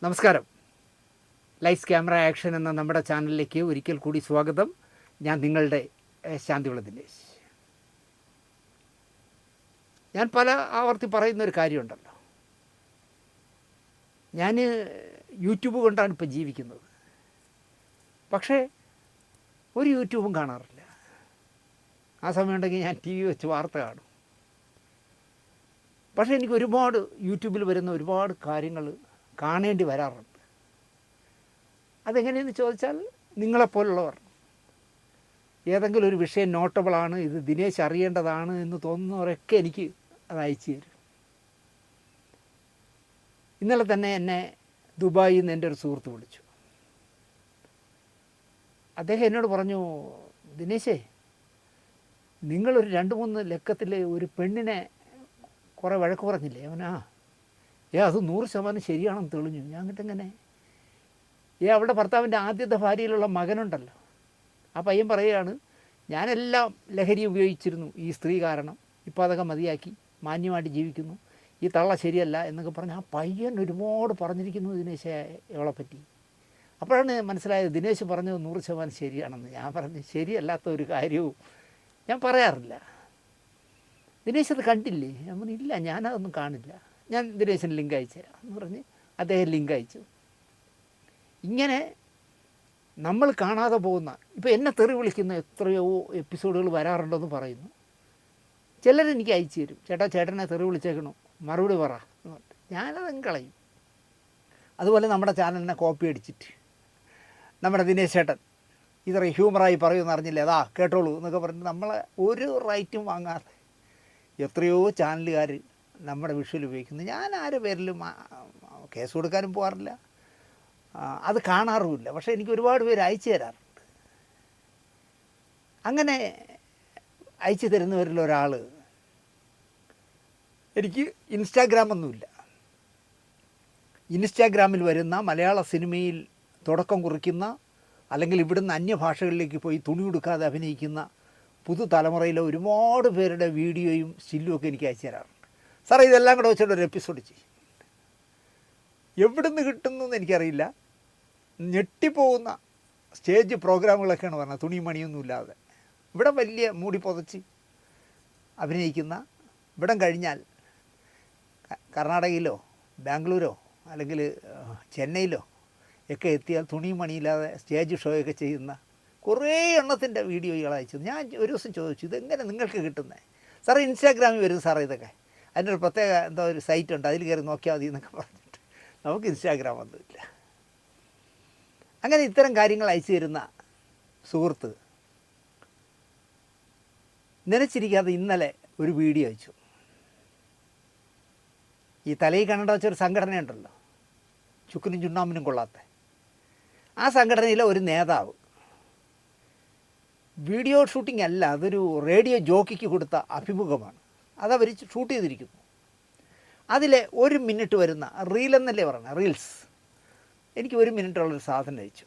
നമസ്കാരം. Lights camera action എന്ന നമ്മുടെ ചാനലിലേക്ക് ഒരിക്കൽ കൂടി സ്വാഗതം. ഞാൻ നിങ്ങളുടെ ശാന്തിവിള ദിനേശ്. ഞാൻ പല ആവർത്തി പറയുന്നൊരു കാര്യമുണ്ടല്ലോ, ഞാൻ യൂട്യൂബ് കൊണ്ടാണ് ഇപ്പോൾ ജീവിക്കുന്നത്. പക്ഷേ ഒരു യൂട്യൂബും കാണാറില്ല. ആ സമയമുണ്ടെങ്കിൽ ഞാൻ ടി വി വെച്ച് വാർത്ത കാണും. പക്ഷേ എനിക്ക് ഒരുപാട് യൂട്യൂബിൽ വരുന്ന ഒരുപാട് കാര്യങ്ങൾ കാണേണ്ടി വരാറുണ്ട്. അതെങ്ങനെയെന്ന് ചോദിച്ചാൽ, നിങ്ങളെപ്പോലുള്ളവർ ഏതെങ്കിലും ഒരു വിഷയം നോട്ടബിളാണ്, ഇത് ദിനേശ് അറിയേണ്ടതാണ് എന്ന് തോന്നുന്നവരൊക്കെ എനിക്ക് അത് അയച്ചു തരും. ഇന്നലെ തന്നെ എന്നെ ദുബായിൽ നിന്ന് എൻ്റെ ഒരു സുഹൃത്ത് വിളിച്ചു. അദ്ദേഹം എന്നോട് പറഞ്ഞു, ദിനേശേ, നിങ്ങളൊരു 2-3 ലക്കത്തിൽ ഒരു പെണ്ണിനെ കുറേ വഴക്ക് പറഞ്ഞില്ലേ? അവനാ അത് 100% ശരിയാണെന്ന് തെളിഞ്ഞു. ഞാൻ കിട്ടെങ്ങനെ അവളുടെ ഭർത്താവിൻ്റെ ആദ്യത്തെ ഭാര്യയിലുള്ള മകനുണ്ടല്ലോ, ആ പയ്യൻ പറയുകയാണ്, ഞാനെല്ലാം ലഹരി ഉപയോഗിച്ചിരുന്നു ഈ സ്ത്രീ കാരണം, ഇപ്പോൾ അതൊക്കെ മതിയാക്കി മാന്യമായിട്ട് ജീവിക്കുന്നു, ഈ തള്ള ശരിയല്ല എന്നൊക്കെ പറഞ്ഞ് ആ പയ്യൻ ഒരുപാട് പറഞ്ഞിരിക്കുന്നു ദിനേശ് ഇവളെപ്പറ്റി. അപ്പോഴാണ് മനസ്സിലായത് ദിനേശ് പറഞ്ഞത് 100% ശരിയാണെന്ന്. ഞാൻ പറഞ്ഞു, ശരിയല്ലാത്ത ഒരു കാര്യവും ഞാൻ പറയാറില്ല. ദിനേശ് അത് കണ്ടില്ലേ? ഞാൻ പറഞ്ഞു, ഇല്ല, ഞാനതൊന്നും കാണില്ല, ഞാൻ ദിനേശിന് ലിങ്ക് അയച്ചു തരാം എന്ന് പറഞ്ഞ് അദ്ദേഹം ലിങ്ക് അയച്ചു. ഇങ്ങനെ നമ്മൾ കാണാതെ പോകുന്ന, ഇപ്പോൾ എന്നെ തെറി വിളിക്കുന്ന എത്രയോ എപ്പിസോഡുകൾ വരാറുണ്ടെന്ന് പറയുന്നു. ചിലരെനിക്ക് അയച്ചു തരും, ചേട്ടനെ തെറി വിളിച്ചേക്കണോ, മറുപടി പറ എന്ന് പറഞ്ഞിട്ട്. ഞാനതങ്ങ് കളയും. അതുപോലെ നമ്മുടെ ചാനലിനെ കോപ്പി അടിച്ചിട്ട് നമ്മുടെ ദിനേശ് ചേട്ടൻ ഇത്ര ഹ്യൂമറായി പറയുമെന്ന് അറിഞ്ഞില്ലേ, അതാ കേട്ടോളൂ എന്നൊക്കെ പറഞ്ഞിട്ട് നമ്മളെ ഒരു റൈറ്റും വാങ്ങാതെ എത്രയോ ചാനലുകാർ നമ്മുടെ വിഷ്വൽ ഉപയോഗിക്കുന്നു. ഞാൻ ആരുടെ പേരിലും കേസ് കൊടുക്കാനും പോകാറില്ല, അത് കാണാറുമില്ല. പക്ഷേ എനിക്ക് ഒരുപാട് പേര് അയച്ചു തരാറുണ്ട്. അങ്ങനെ അയച്ചു തരുന്നവരിൽ ഒരാൾ, എനിക്ക് ഇൻസ്റ്റാഗ്രാമൊന്നുമില്ല, ഇൻസ്റ്റാഗ്രാമിൽ വരുന്ന മലയാള സിനിമയിൽ തുടക്കം കുറിക്കുന്ന, അല്ലെങ്കിൽ ഇവിടുന്ന് അന്യഭാഷകളിലേക്ക് പോയി തുണി കൊടുക്കാതെ അഭിനയിക്കുന്ന പുതുതലമുറയിലെ ഒരുപാട് പേരുടെ വീഡിയോയും സ്റ്റില്ലും ഒക്കെ എനിക്ക് അയച്ചു തരാറുണ്ട്. സാറേ, ഇതെല്ലാം കൂടെ വെച്ചിട്ട് ഒരു എപ്പിസോഡ് ചെയ്യും. എവിടുന്ന് കിട്ടുന്നതെന്ന് എനിക്കറിയില്ല. ഞെട്ടിപ്പോകുന്ന സ്റ്റേജ് പ്രോഗ്രാമുകളൊക്കെയാണ് പറഞ്ഞത്, തുണി മണിയൊന്നും ഇല്ലാതെ. ഇവിടെ വലിയ മൂടി പുതച്ച് അഭിനയിക്കുന്ന, ഇവിടം കഴിഞ്ഞാൽ കർണാടകയിലോ ബാംഗ്ലൂരോ അല്ലെങ്കിൽ ചെന്നൈയിലോ ഒക്കെ എത്തിയാൽ തുണി മണിയില്ലാതെ സ്റ്റേജ് ഷോയൊക്കെ ചെയ്യുന്ന കുറേ എണ്ണത്തിൻ്റെ വീഡിയോകൾ അയച്ചത്. ഞാൻ ഒരു ദിവസം ചോദിച്ചു, ഇതെങ്ങനെ നിങ്ങൾക്ക് കിട്ടുന്നത്? സാറേ, ഇൻസ്റ്റാഗ്രാമിൽ വരും സാറേ ഇതൊക്കെ, അതിൻ്റെ ഒരു പ്രത്യേക എന്തോ ഒരു സൈറ്റുണ്ട്, അതിൽ കയറി നോക്കിയാൽ മതി എന്നൊക്കെ പറഞ്ഞിട്ട്. നമുക്ക് ഇൻസ്റ്റാഗ്രാം ഒന്നുമില്ല. അങ്ങനെ ഇത്തരം കാര്യങ്ങൾ അയച്ചു തരുന്ന സുഹൃത്ത് നനച്ചിരിക്കാതെ ഇന്നലെ ഒരു വീഡിയോ അയച്ചു. ഈ തലയിൽ കണ്ണട വെച്ചൊരു സംഘടനയുണ്ടല്ലോ, ചുക്കിനും ചുണ്ണാമ്പിനും കൊള്ളാത്ത, ആ സംഘടനയിലെ ഒരു നേതാവ് വീഡിയോ ഷൂട്ടിംഗ് അല്ല, അതൊരു റേഡിയോ ജോക്കിക്ക് കൊടുത്ത അഭിമുഖമാണ്, അതവർ ഷൂട്ട് ചെയ്തിരിക്കുന്നു. അതിലെ 1 മിനിറ്റ് വരുന്ന റീലെന്നല്ലേ പറഞ്ഞ, റീൽസ്, എനിക്ക് 1 മിനിറ്റുള്ളൊരു സാധനം അയച്ചു.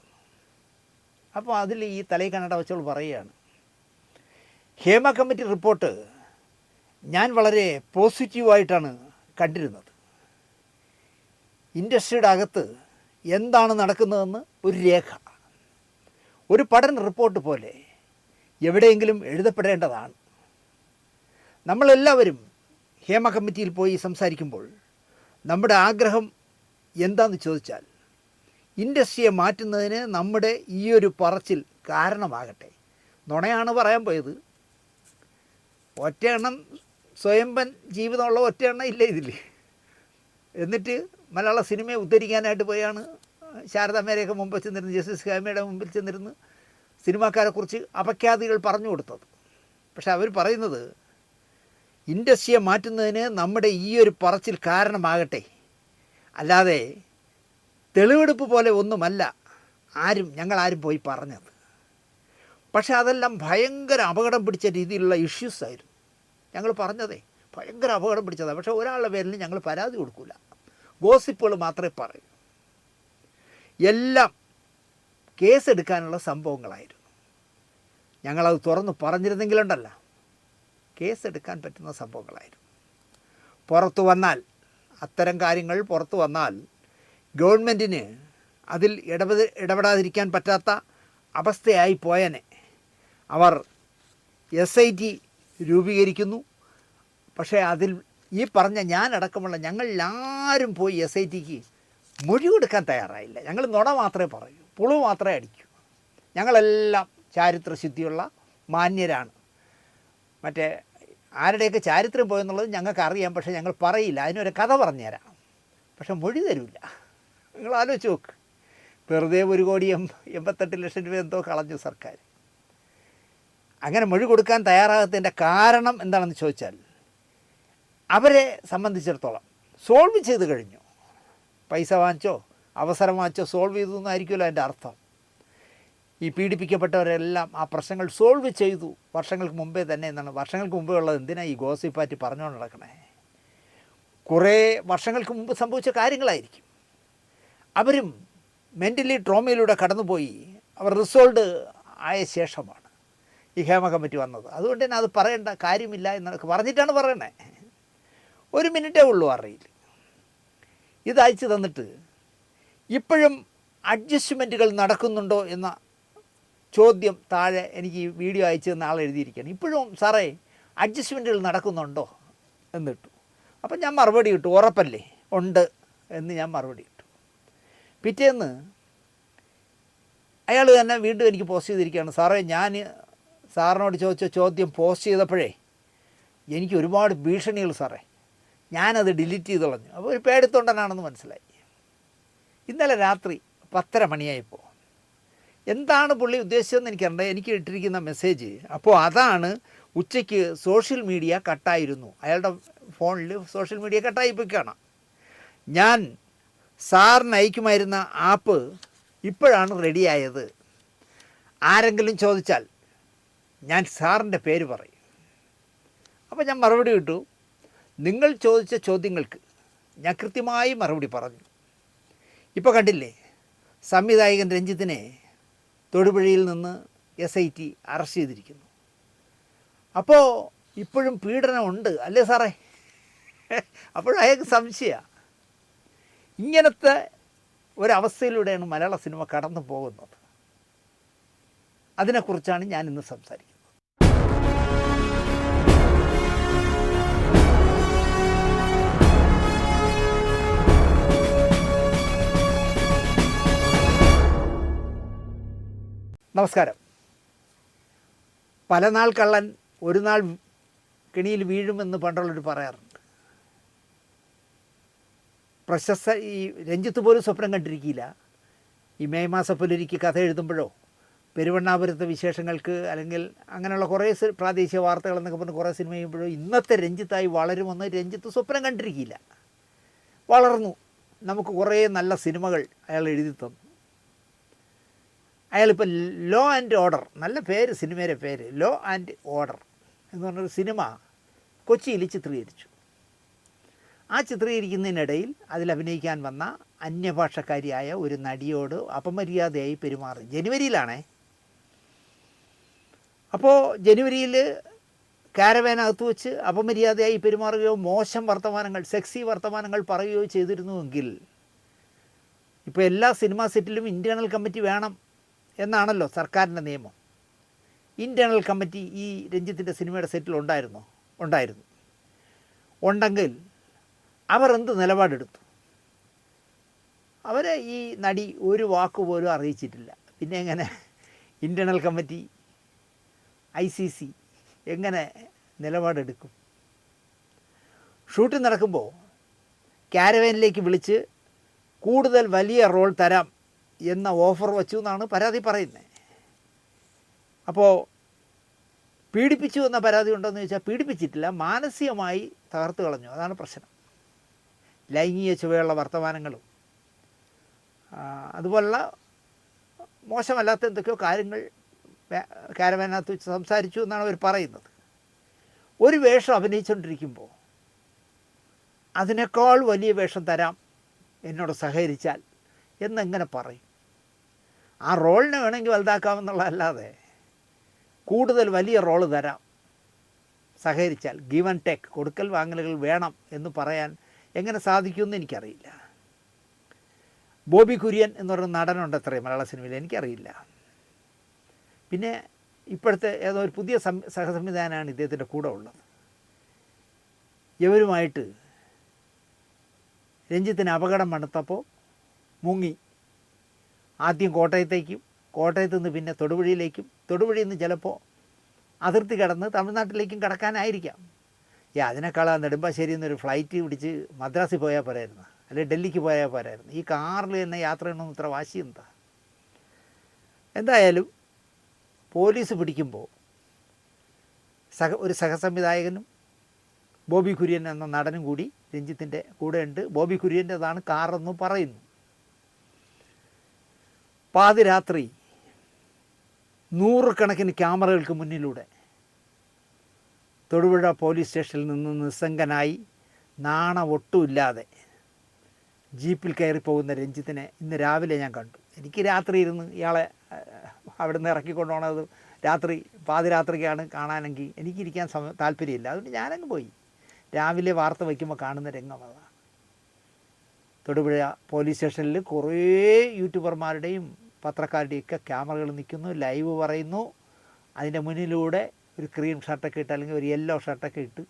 അപ്പോൾ അതിൽ ഈ തലയിൽ കണ്ണട വെച്ചവൾ പറയുകയാണ്, ഹേമ കമ്മിറ്റി റിപ്പോർട്ട് ഞാൻ വളരെ പോസിറ്റീവായിട്ടാണ് കണ്ടിരുന്നത്. ഇൻഡസ്ട്രിയുടെ അകത്ത് എന്താണ് നടക്കുന്നതെന്ന് ഒരു രേഖ, ഒരു പഠന റിപ്പോർട്ട് പോലെ എവിടെയെങ്കിലും എഴുതപ്പെടേണ്ടതാണ്. നമ്മളെല്ലാവരും ഹേമ കമ്മിറ്റിയിൽ പോയി സംസാരിക്കുമ്പോൾ നമ്മുടെ ആഗ്രഹം എന്താണെന്ന് ചോദിച്ചാൽ, ഇൻഡസ്ട്രിയെ മാറ്റുന്നതിന് നമ്മുടെ ഈ ഒരു പറച്ചിൽ കാരണമാകട്ടെ. നുണയാണ് പറയാൻ പോയത്. ഒറ്റയെണ്ണം സ്വയംഭൻ ജീവിതമുള്ള ഒറ്റയെണ്ണം ഇല്ല ഇതിൽ. എന്നിട്ട് മലയാള സിനിമയെ ഉദ്ധരിക്കാനായിട്ട് പോയാണ് ശാരദാമ്മയുടെയൊക്കെ മുമ്പിൽ ചെന്നിരുന്ന്, ജസ്റ്റിസ് ഹേമയുടെ മുമ്പിൽ ചെന്നിരുന്ന് സിനിമാക്കാരെക്കുറിച്ച് അപഖ്യാതികൾ പറഞ്ഞു കൊടുത്തത്. പക്ഷെ അവർ പറയുന്നത്, ഇൻഡസ്ട്രിയെ മാറ്റുന്നതിന് നമ്മുടെ ഈ ഒരു പറച്ചിൽ കാരണമാകട്ടെ, അല്ലാതെ തെളിവെടുപ്പ് പോലെ ഒന്നുമല്ല ഞങ്ങളാരും പോയി പറഞ്ഞത്. പക്ഷെ അതെല്ലാം ഭയങ്കര അപകടം പിടിച്ച രീതിയിലുള്ള ഇഷ്യൂസായിരുന്നു. ഞങ്ങൾ പറഞ്ഞതേ ഭയങ്കര അപകടം പിടിച്ചതാണ്. പക്ഷേ ഒരാളുടെ പേരിൽ ഞങ്ങൾ പരാതി കൊടുക്കില്ല, ഗോസിപ്പുകൾ മാത്രമേ പറയൂ. എല്ലാം കേസെടുക്കാനുള്ള സംഭവങ്ങളായിരുന്നു. ഞങ്ങളത് തുറന്ന് പറഞ്ഞിരുന്നെങ്കിലുണ്ടല്ല, കേസെടുക്കാൻ പറ്റുന്ന സംഭവങ്ങളായിരുന്നു. പുറത്തു വന്നാൽ, അത്തരം കാര്യങ്ങൾ പുറത്തു വന്നാൽ ഗവൺമെൻറ്റിന് അതിൽ ഇടപെടാതിരിക്കാൻ പറ്റാത്ത അവസ്ഥയായി പോയനെ അവർ SIT രൂപീകരിക്കുന്നു. പക്ഷേ അതിൽ ഈ പറഞ്ഞ ഞാനടക്കമുള്ള ഞങ്ങളെല്ലാവരും പോയി SITക്ക് മൊഴി കൊടുക്കാൻ തയ്യാറായില്ല. ഞങ്ങൾ നുണ മാത്രമേ പറയൂ, പുളു മാത്രമേ അടിക്കൂ. ഞങ്ങളെല്ലാം ചാരിത്രശുദ്ധിയുള്ള മാന്യരാണ്. മറ്റേ ആരുടെയൊക്കെ ചാരിത്രം പോയെന്നുള്ളത് ഞങ്ങൾക്കറിയാം, പക്ഷേ ഞങ്ങൾ പറയില്ല. അതിനൊരു കഥ പറഞ്ഞുതരാം, പക്ഷെ മൊഴി തരില്ല. നിങ്ങൾ ആലോചിച്ച് നോക്ക്. വെറുതെ 1,88,00,000 രൂപ എന്തോ കളഞ്ഞു സർക്കാർ. അങ്ങനെ മൊഴി കൊടുക്കാൻ തയ്യാറാകാത്തതിൻ്റെ കാരണം എന്താണെന്ന് ചോദിച്ചാൽ, അവരെ സംബന്ധിച്ചിടത്തോളം സോൾവ് ചെയ്ത് കഴിഞ്ഞു. പൈസ വാങ്ങിച്ചോ അവസരം വാങ്ങിച്ചോ സോൾവ് ചെയ്തു എന്നായിരിക്കുമല്ലോ അതിൻ്റെ അർത്ഥം. ഈ പീഡിപ്പിക്കപ്പെട്ടവരെല്ലാം ആ പ്രശ്നങ്ങൾ സോൾവ് ചെയ്തു വർഷങ്ങൾക്ക് മുമ്പേ തന്നെ എന്നാണ്. വർഷങ്ങൾക്ക് മുമ്പേ ഉള്ളത് എന്തിനാണ് ഈ ഗോസിപ്പാറ്റി പറഞ്ഞുകൊണ്ട് നടക്കണേ? കുറേ വർഷങ്ങൾക്ക് മുമ്പ് സംഭവിച്ച കാര്യങ്ങളായിരിക്കും. അവരും മെൻ്റലി ട്രോമയിലൂടെ കടന്നുപോയി. അവർ റിസോൾവ് ആയ ശേഷമാണ് ഈ ഹേമ കമ്മിറ്റി വന്നത്. അതുകൊണ്ട് തന്നെ അത് പറയേണ്ട കാര്യമില്ല എന്നൊക്കെ പറഞ്ഞിട്ടാണ് പറയണേ. 1 മിനിറ്റേ ഉള്ളൂ അറിയില്ല. ഇത് അയച്ചു തന്നിട്ട് ഇപ്പോഴും അഡ്ജസ്റ്റ്മെൻറ്റുകൾ നടക്കുന്നുണ്ടോ എന്ന ചോദ്യം താഴെ എനിക്ക് ഈ വീഡിയോ അയച്ചു തന്ന ആൾ എഴുതിയിരിക്കുകയാണ്. ഇപ്പോഴും സാറേ അഡ്ജസ്റ്റ്മെൻറ്റുകൾ നടക്കുന്നുണ്ടോ എന്നിട്ടു. അപ്പം ഞാൻ മറുപടി ഇട്ടു, ഉറപ്പല്ലേ ഉണ്ട് എന്ന് ഞാൻ മറുപടി ഇട്ടു. പിറ്റേന്ന് അയാൾ തന്നെ വീണ്ടും എനിക്ക് പോസ്റ്റ് ചെയ്തിരിക്കുകയാണ്, സാറേ ഞാൻ സാറിനോട് ചോദിച്ച ചോദ്യം പോസ്റ്റ് ചെയ്തപ്പോഴേ എനിക്ക് ഒരുപാട് ഭീഷണികൾ സാറേ, ഞാനത് ഡിലീറ്റ് ചെയ്ത് കളഞ്ഞു. അപ്പോൾ ഒരു പേടിത്തൊണ്ടനാണെന്ന് മനസ്സിലായി. ഇന്നലെ രാത്രി 10:30 മണിയായപ്പോൾ എന്താണ് പുള്ളി ഉദ്ദേശിച്ചതെന്ന് എനിക്കറിയണ്ട. എനിക്ക് ഇട്ടിരിക്കുന്ന മെസ്സേജ് അപ്പോൾ അതാണ്. ഉച്ചയ്ക്ക് സോഷ്യൽ മീഡിയ കട്ടായിരുന്നു, അയാളുടെ ഫോണിൽ സോഷ്യൽ മീഡിയ കട്ടായിപ്പോയിക്കാണ്. ഞാൻ സാറിന് അയക്കുമായിരുന്ന ആപ്പ് ഇപ്പോഴാണ് റെഡിയായത്. ആരെങ്കിലും ചോദിച്ചാൽ ഞാൻ സാറിൻ്റെ പേര് പറയും. അപ്പോൾ ഞാൻ മറുപടി ഇട്ടു, നിങ്ങൾ ചോദിച്ച ചോദ്യങ്ങൾക്ക് ഞാൻ കൃത്യമായി മറുപടി പറഞ്ഞു. ഇപ്പോൾ കണ്ടില്ലേ, സംവിധായകൻ രഞ്ജിത്തിനെ തൊടുപുഴയിൽ നിന്ന് SIT അറസ്റ്റ് ചെയ്തിരിക്കുന്നു. അപ്പോൾ ഇപ്പോഴും പീഡനം ഉണ്ട് അല്ലേ സാറേ? അപ്പോഴും അയാൾക്ക് സംശയമാണ്. ഇങ്ങനത്തെ ഒരവസ്ഥയിലൂടെയാണ് മലയാള സിനിമ കടന്നു പോകുന്നത്. അതിനെക്കുറിച്ചാണ് ഞാൻ ഇന്ന് സംസാരിക്കുന്നത്. നമസ്കാരം. പല നാൾ കള്ളൻ ഒരു നാൾ കെണിയിൽ വീഴുമെന്ന് പണ്ടുള്ളവർ പറയാറുണ്ട്. പ്രശസ്ത ഈ രഞ്ജിത്ത് പോലും സ്വപ്നം കണ്ടിരിക്കില്ല ഈ മെയ് മാസ പുലരിക്ക് കഥ എഴുതുമ്പോഴോ പെരുവണ്ണാപുരത്തെ വിശേഷങ്ങൾക്ക് അല്ലെങ്കിൽ അങ്ങനെയുള്ള കുറേ പ്രാദേശിക വാർത്തകൾ എന്നൊക്കെ പറഞ്ഞ് കുറേ സിനിമ ചെയ്യുമ്പോഴോ ഇന്നത്തെ രഞ്ജിത്തായി വളരുമെന്ന് രഞ്ജിത്ത് സ്വപ്നം കണ്ടിരിക്കില്ല. വളർന്നു. നമുക്ക് കുറേ നല്ല സിനിമകൾ അയാൾ എഴുതി തന്നു. അയാളിപ്പോൾ ലോ ആൻഡ് ഓർഡർ, നല്ല പേര്, സിനിമയുടെ പേര് ലോ ആൻഡ് ഓർഡർ എന്ന് പറഞ്ഞൊരു സിനിമ കൊച്ചിയിൽ ചിത്രീകരിച്ചു. ആ ചിത്രീകരിക്കുന്നതിനിടയിൽ അതിലഭിനയിക്കാൻ വന്ന അന്യഭാഷക്കാരിയായ ഒരു നടിയോട് അപമര്യാദയായി പെരുമാറി. ജനുവരിയിലാണേ. അപ്പോൾ ജനുവരിയിൽ കാരവാനകത്ത് വെച്ച് അപമര്യാദയായി പെരുമാറുകയോ മോശം വർത്തമാനങ്ങൾ, സെക്സി വർത്തമാനങ്ങൾ പറയുകയോ ചെയ്തിരുന്നുവെങ്കിൽ ഇപ്പോൾ എല്ലാ സിനിമാ സെറ്റിലും ഇൻറ്റേർണൽ കമ്മിറ്റി വേണം എന്നാണല്ലോ സർക്കാരിൻ്റെ നിയമം. ഇൻറ്റേർണൽ കമ്മിറ്റി ഈ രഞ്ജിത്തിൻ്റെ സിനിമയുടെ സെറ്റിൽ ഉണ്ടായിരുന്നു. ഉണ്ടെങ്കിൽ അവർ എന്ത് നിലപാടെടുത്തു? അവരെ ഈ നടി ഒരു വാക്കുപോലും അറിയിച്ചിട്ടില്ല. പിന്നെ എങ്ങനെ ഇൻറ്റേർണൽ കമ്മിറ്റി, ICC എങ്ങനെ നിലപാടെടുക്കും? ഷൂട്ടിംഗ് നടക്കുമ്പോൾ കാരവാനിലേക്ക് വിളിച്ച് കൂടുതൽ വലിയ റോൾ തരാം എന്ന ഓഫർ വച്ചു എന്നാണ് പരാതി പറയുന്നത്. അപ്പോൾ പീഡിപ്പിച്ചു എന്ന പരാതി ഉണ്ടോയെന്ന് ചോദിച്ചാൽ പീഡിപ്പിച്ചിട്ടില്ല, മാനസികമായി തകർത്ത് കളഞ്ഞു. അതാണ് പ്രശ്നം. ലൈംഗിക ചുവയുള്ള വർത്തമാനങ്ങളും അതുപോലുള്ള മോശമല്ലാത്ത എന്തൊക്കെയോ കാര്യങ്ങൾ കാരവാനകത്ത് വെച്ച് സംസാരിച്ചു എന്നാണ് അവർ പറയുന്നത്. ഒരു വേഷം അഭിനയിച്ചുകൊണ്ടിരിക്കുമ്പോൾ അതിനേക്കാൾ വലിയ വേഷം തരാം എന്നോട് സഹകരിച്ചാൽ എന്നെങ്ങനെ പറയും? ആ റോളിനെ വേണമെങ്കിൽ വലുതാക്കാമെന്നുള്ളതല്ലാതെ കൂടുതൽ വലിയ റോള് തരാം സഹകരിച്ചാൽ, ഗിവ് ആൻഡ് ടേക്ക്, കൊടുക്കൽ വാങ്ങലുകൾ വേണം എന്ന് പറയാൻ എങ്ങനെ സാധിക്കുമെന്ന് എനിക്കറിയില്ല. ബോബി കുര്യൻ എന്ന് പറയുന്ന നടനുണ്ട് അത്രയും മലയാള സിനിമയിൽ, എനിക്കറിയില്ല. പിന്നെ ഇപ്പോഴത്തെ ഏതോ ഒരു പുതിയ സഹസംവിധാനമാണ് ഇദ്ദേഹത്തിൻ്റെ കൂടെ ഉള്ളത്. ഇവരുമായിട്ട് രഞ്ജിത്തിന് അപകടം മണത്തപ്പോൾ മുങ്ങി. ആദ്യം കോട്ടയത്തേക്കും, കോട്ടയത്തു നിന്ന് പിന്നെ തൊടുപുഴയിലേക്കും, തൊടുപുഴയിൽ നിന്ന് ചിലപ്പോൾ അതിർത്തി കടന്ന് തമിഴ്നാട്ടിലേക്കും കടക്കാനായിരിക്കാം. അതിനേക്കാൾ നെടുമ്പാശ്ശേരിയിൽ നിന്നൊരു ഫ്ലൈറ്റ് പിടിച്ച് മദ്രാസിൽ പോയാൽ പോരായിരുന്നു, അല്ലെങ്കിൽ ഡൽഹിക്ക് പോയാൽ പോരായിരുന്നു. ഈ കാറിൽ തന്നെ യാത്ര ചെയ്യണമെന്ന് ഇത്ര വാശി എന്താ? എന്തായാലും പോലീസ് പിടിക്കുമ്പോൾ ഒരു സഹസംവിധായകനും ബോബി കുര്യൻ എന്ന നടനും കൂടി രഞ്ജിത്തിൻ്റെ കൂടെ ഉണ്ട്. ബോബി കുര്യൻ്റെതാണ് കാറെന്ന് പറയുന്നു. പാതിരാത്രി നൂറുകണക്കിന് ക്യാമറകൾക്ക് മുന്നിലൂടെ തൊടുപുഴ പോലീസ് സ്റ്റേഷനിൽ നിന്ന് നിസ്സംഗനായി നാണമൊട്ടുമില്ലാതെ ജീപ്പിൽ കയറിപ്പോകുന്ന രഞ്ജിത്തിനെ ഇന്ന് രാവിലെ ഞാൻ കണ്ടു. എനിക്ക് രാത്രി ഇരുന്ന് ഇയാളെ അവിടെ നിന്ന് ഇറക്കിക്കൊണ്ടുപോകണത് രാത്രി പാതിരാത്രിക്കാണ് കാണാനെങ്കിൽ എനിക്കിരിക്കാൻ താല്പര്യമില്ല. അതുകൊണ്ട് ഞാനങ്ങ് പോയി. രാവിലെ വാർത്ത വയ്ക്കുമ്പോൾ കാണുന്ന രംഗം അതാണ്. തൊടുപുഴ പോലീസ് സ്റ്റേഷനിൽ കുറേ യൂട്യൂബർമാരുടെയും പത്രക്കാരുടെയൊക്കെ ക്യാമറകൾ നിൽക്കുന്നു, ലൈവ് പറയുന്നു. അതിൻ്റെ മുന്നിലൂടെ ഒരു ക്രീം ഷർട്ടൊക്കെ ഇട്ട് അല്ലെങ്കിൽ ഒരു യെല്ലോ ഷർട്ടൊക്കെ ഇട്ട്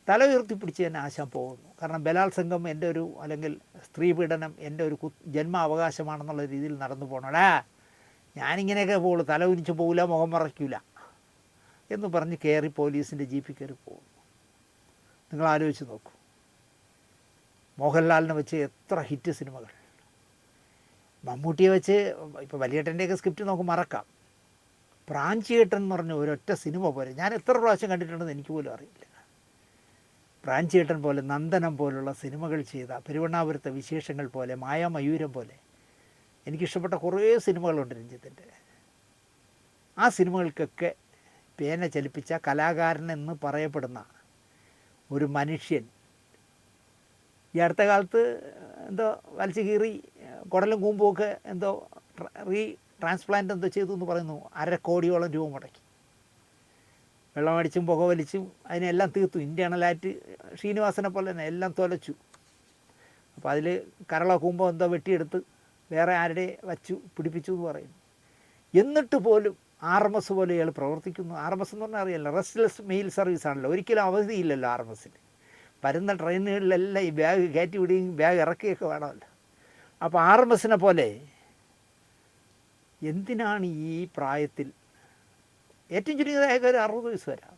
തല ഉയർത്തിപ്പിടിച്ച് തന്നെ ആശാൻ പോകുന്നു. കാരണം ബലാത്സംഗം എൻ്റെ ഒരു, അല്ലെങ്കിൽ സ്ത്രീ പീഡനം എൻ്റെ ഒരു ജന്മ അവകാശമാണെന്നുള്ള രീതിയിൽ നടന്നു പോകണടാ, ഞാനിങ്ങനെയൊക്കെ പോകുള്ളൂ, തല ഉരിച്ച് പോകില്ല, മുഖം മറയ്ക്കില്ല എന്ന് പറഞ്ഞ് കയറി പോലീസിൻ്റെ ജീപ്പിൽ കയറി പോകുന്നു. നിങ്ങൾ ആലോചിച്ച് നോക്കൂ, മോഹൻലാലിനെ വെച്ച് എത്ര ഹിറ്റ് സിനിമകൾ, മമ്മൂട്ടിയെ വെച്ച് ഇപ്പോൾ വലിയേട്ടൻ്റെയൊക്കെ സ്ക്രിപ്റ്റ് നമുക്ക് മറക്കാം. പ്രാഞ്ചിയേട്ടൻ എന്ന് പറഞ്ഞ ഒരൊറ്റ സിനിമ പോലെ ഞാൻ എത്ര പ്രാവശ്യം കണ്ടിട്ടുണ്ടെന്ന് എനിക്ക് പോലും അറിയില്ല. പ്രാഞ്ചിയേട്ടൻ പോലെ, നന്ദനം പോലുള്ള സിനിമകൾ ചെയ്ത, പെരുവണ്ണാപുരത്തെ വിശേഷങ്ങൾ പോലെ, മായാമയൂരം പോലെ എനിക്കിഷ്ടപ്പെട്ട കുറേ സിനിമകളുണ്ട് രഞ്ജിത്തിൻ്റെ. ആ സിനിമകൾക്കൊക്കെ പേന ചലിപ്പിച്ച കലാകാരനെന്ന് പറയപ്പെടുന്ന ഒരു മനുഷ്യൻ ഈ അടുത്ത കാലത്ത് എന്തോ വലിച്ചു കീറി കുടലും കൂമ്പുമൊക്കെ എന്തോ ട്രാൻസ്പ്ലാന്റ് എന്തോ ചെയ്തു എന്ന് പറയുന്നു. 1.5 കോടിയോളം രൂപ മുടക്കി. വെള്ളമടിച്ചും പുകവലിച്ചും അതിനെല്ലാം തീർത്തു. ഇന്റേണലായിട്ട് ശ്രീനിവാസനെ പോലെ തന്നെ എല്ലാം തൊലച്ചു. അപ്പോൾ അതിൽ കരളോ കൂമ്പോ എന്തോ വെട്ടിയെടുത്ത് വേറെ ആരുടെ വച്ചു പിടിപ്പിച്ചു എന്ന് പറയുന്നു. എന്നിട്ട് പോലും RMS പോലെ ഇയാൾ പ്രവർത്തിക്കുന്നു. RMS എന്ന് പറഞ്ഞാൽ അറിയാമല്ലോ, റെസ്റ്റ്ലെസ് മെയിൽ സർവീസ് ആണല്ലോ. ഒരിക്കലും അവധിയില്ലല്ലോ RMSന്. വരുന്ന ട്രെയിനുകളിലെല്ലാം ഈ ബാഗ് കയറ്റി വിടുകയും ബാഗ് ഇറക്കുകയൊക്കെ വേണമല്ലോ. അപ്പോൾ RMSനെ പോലെ എന്തിനാണ് ഈ പ്രായത്തിൽ, ഏറ്റവും ചുരുങ്ങിയതായ ഒരു 60 വയസ്സ് വരാം,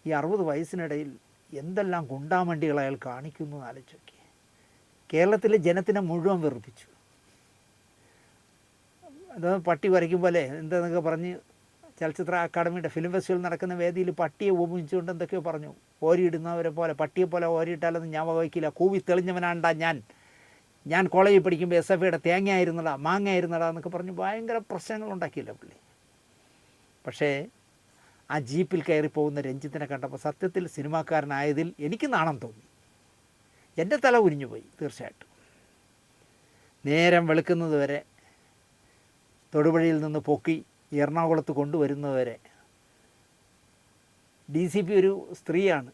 ഈ 60 വയസ്സിനിടയിൽ എന്തെല്ലാം ഗുണ്ടാമണ്ടികൾ അയാൾ കാണിക്കുന്നു എന്ന് ആലോചിച്ച്. കേരളത്തിലെ ജനത്തിനെ മുഴുവൻ വെറുപ്പിച്ചു. അത് പട്ടി വരയ്ക്കും പോലെ എന്താന്നൊക്കെ പറഞ്ഞ് ചലച്ചിത്ര അക്കാദമിയുടെ ഫിലിം ഫെസ്റ്റിവൽ നടക്കുന്ന വേദിയിൽ പട്ടിയെ ഉപമിച്ചുകൊണ്ട് എന്തൊക്കെയോ പറഞ്ഞു. ഓരിയിടുന്നവരെ പോലെ, പട്ടിയെ പോലെ ഓരിയിട്ടാലൊന്നും ഞാൻ വഹിക്കില്ല, കൂവി തെളിഞ്ഞവനാണ്ടാ ഞാൻ കോളേജിൽ പഠിക്കുമ്പോൾ SFIയുടെ തേങ്ങ ആയിരുന്നടാ, മാങ്ങ ആയിരുന്നടാ എന്നൊക്കെ പറഞ്ഞ് ഭയങ്കര പ്രശ്നങ്ങളുണ്ടാക്കിയില്ല പുള്ളി. പക്ഷേ ആ ജീപ്പിൽ കയറിപ്പോകുന്ന രഞ്ജിത്തിനെ കണ്ടപ്പോൾ സത്യത്തിൽ സിനിമാക്കാരനായതിൽ എനിക്ക് നാണം തോന്നി. എൻ്റെ തല ഉരിഞ്ഞു പോയി തീർച്ചയായിട്ടും. നേരം വെളുക്കുന്നത് വരെ, തൊടുപുഴയിൽ നിന്ന് പൊക്കി എറണാകുളത്ത് കൊണ്ടുവരുന്നതുവരെ, DCP ഒരു സ്ത്രീയാണ്,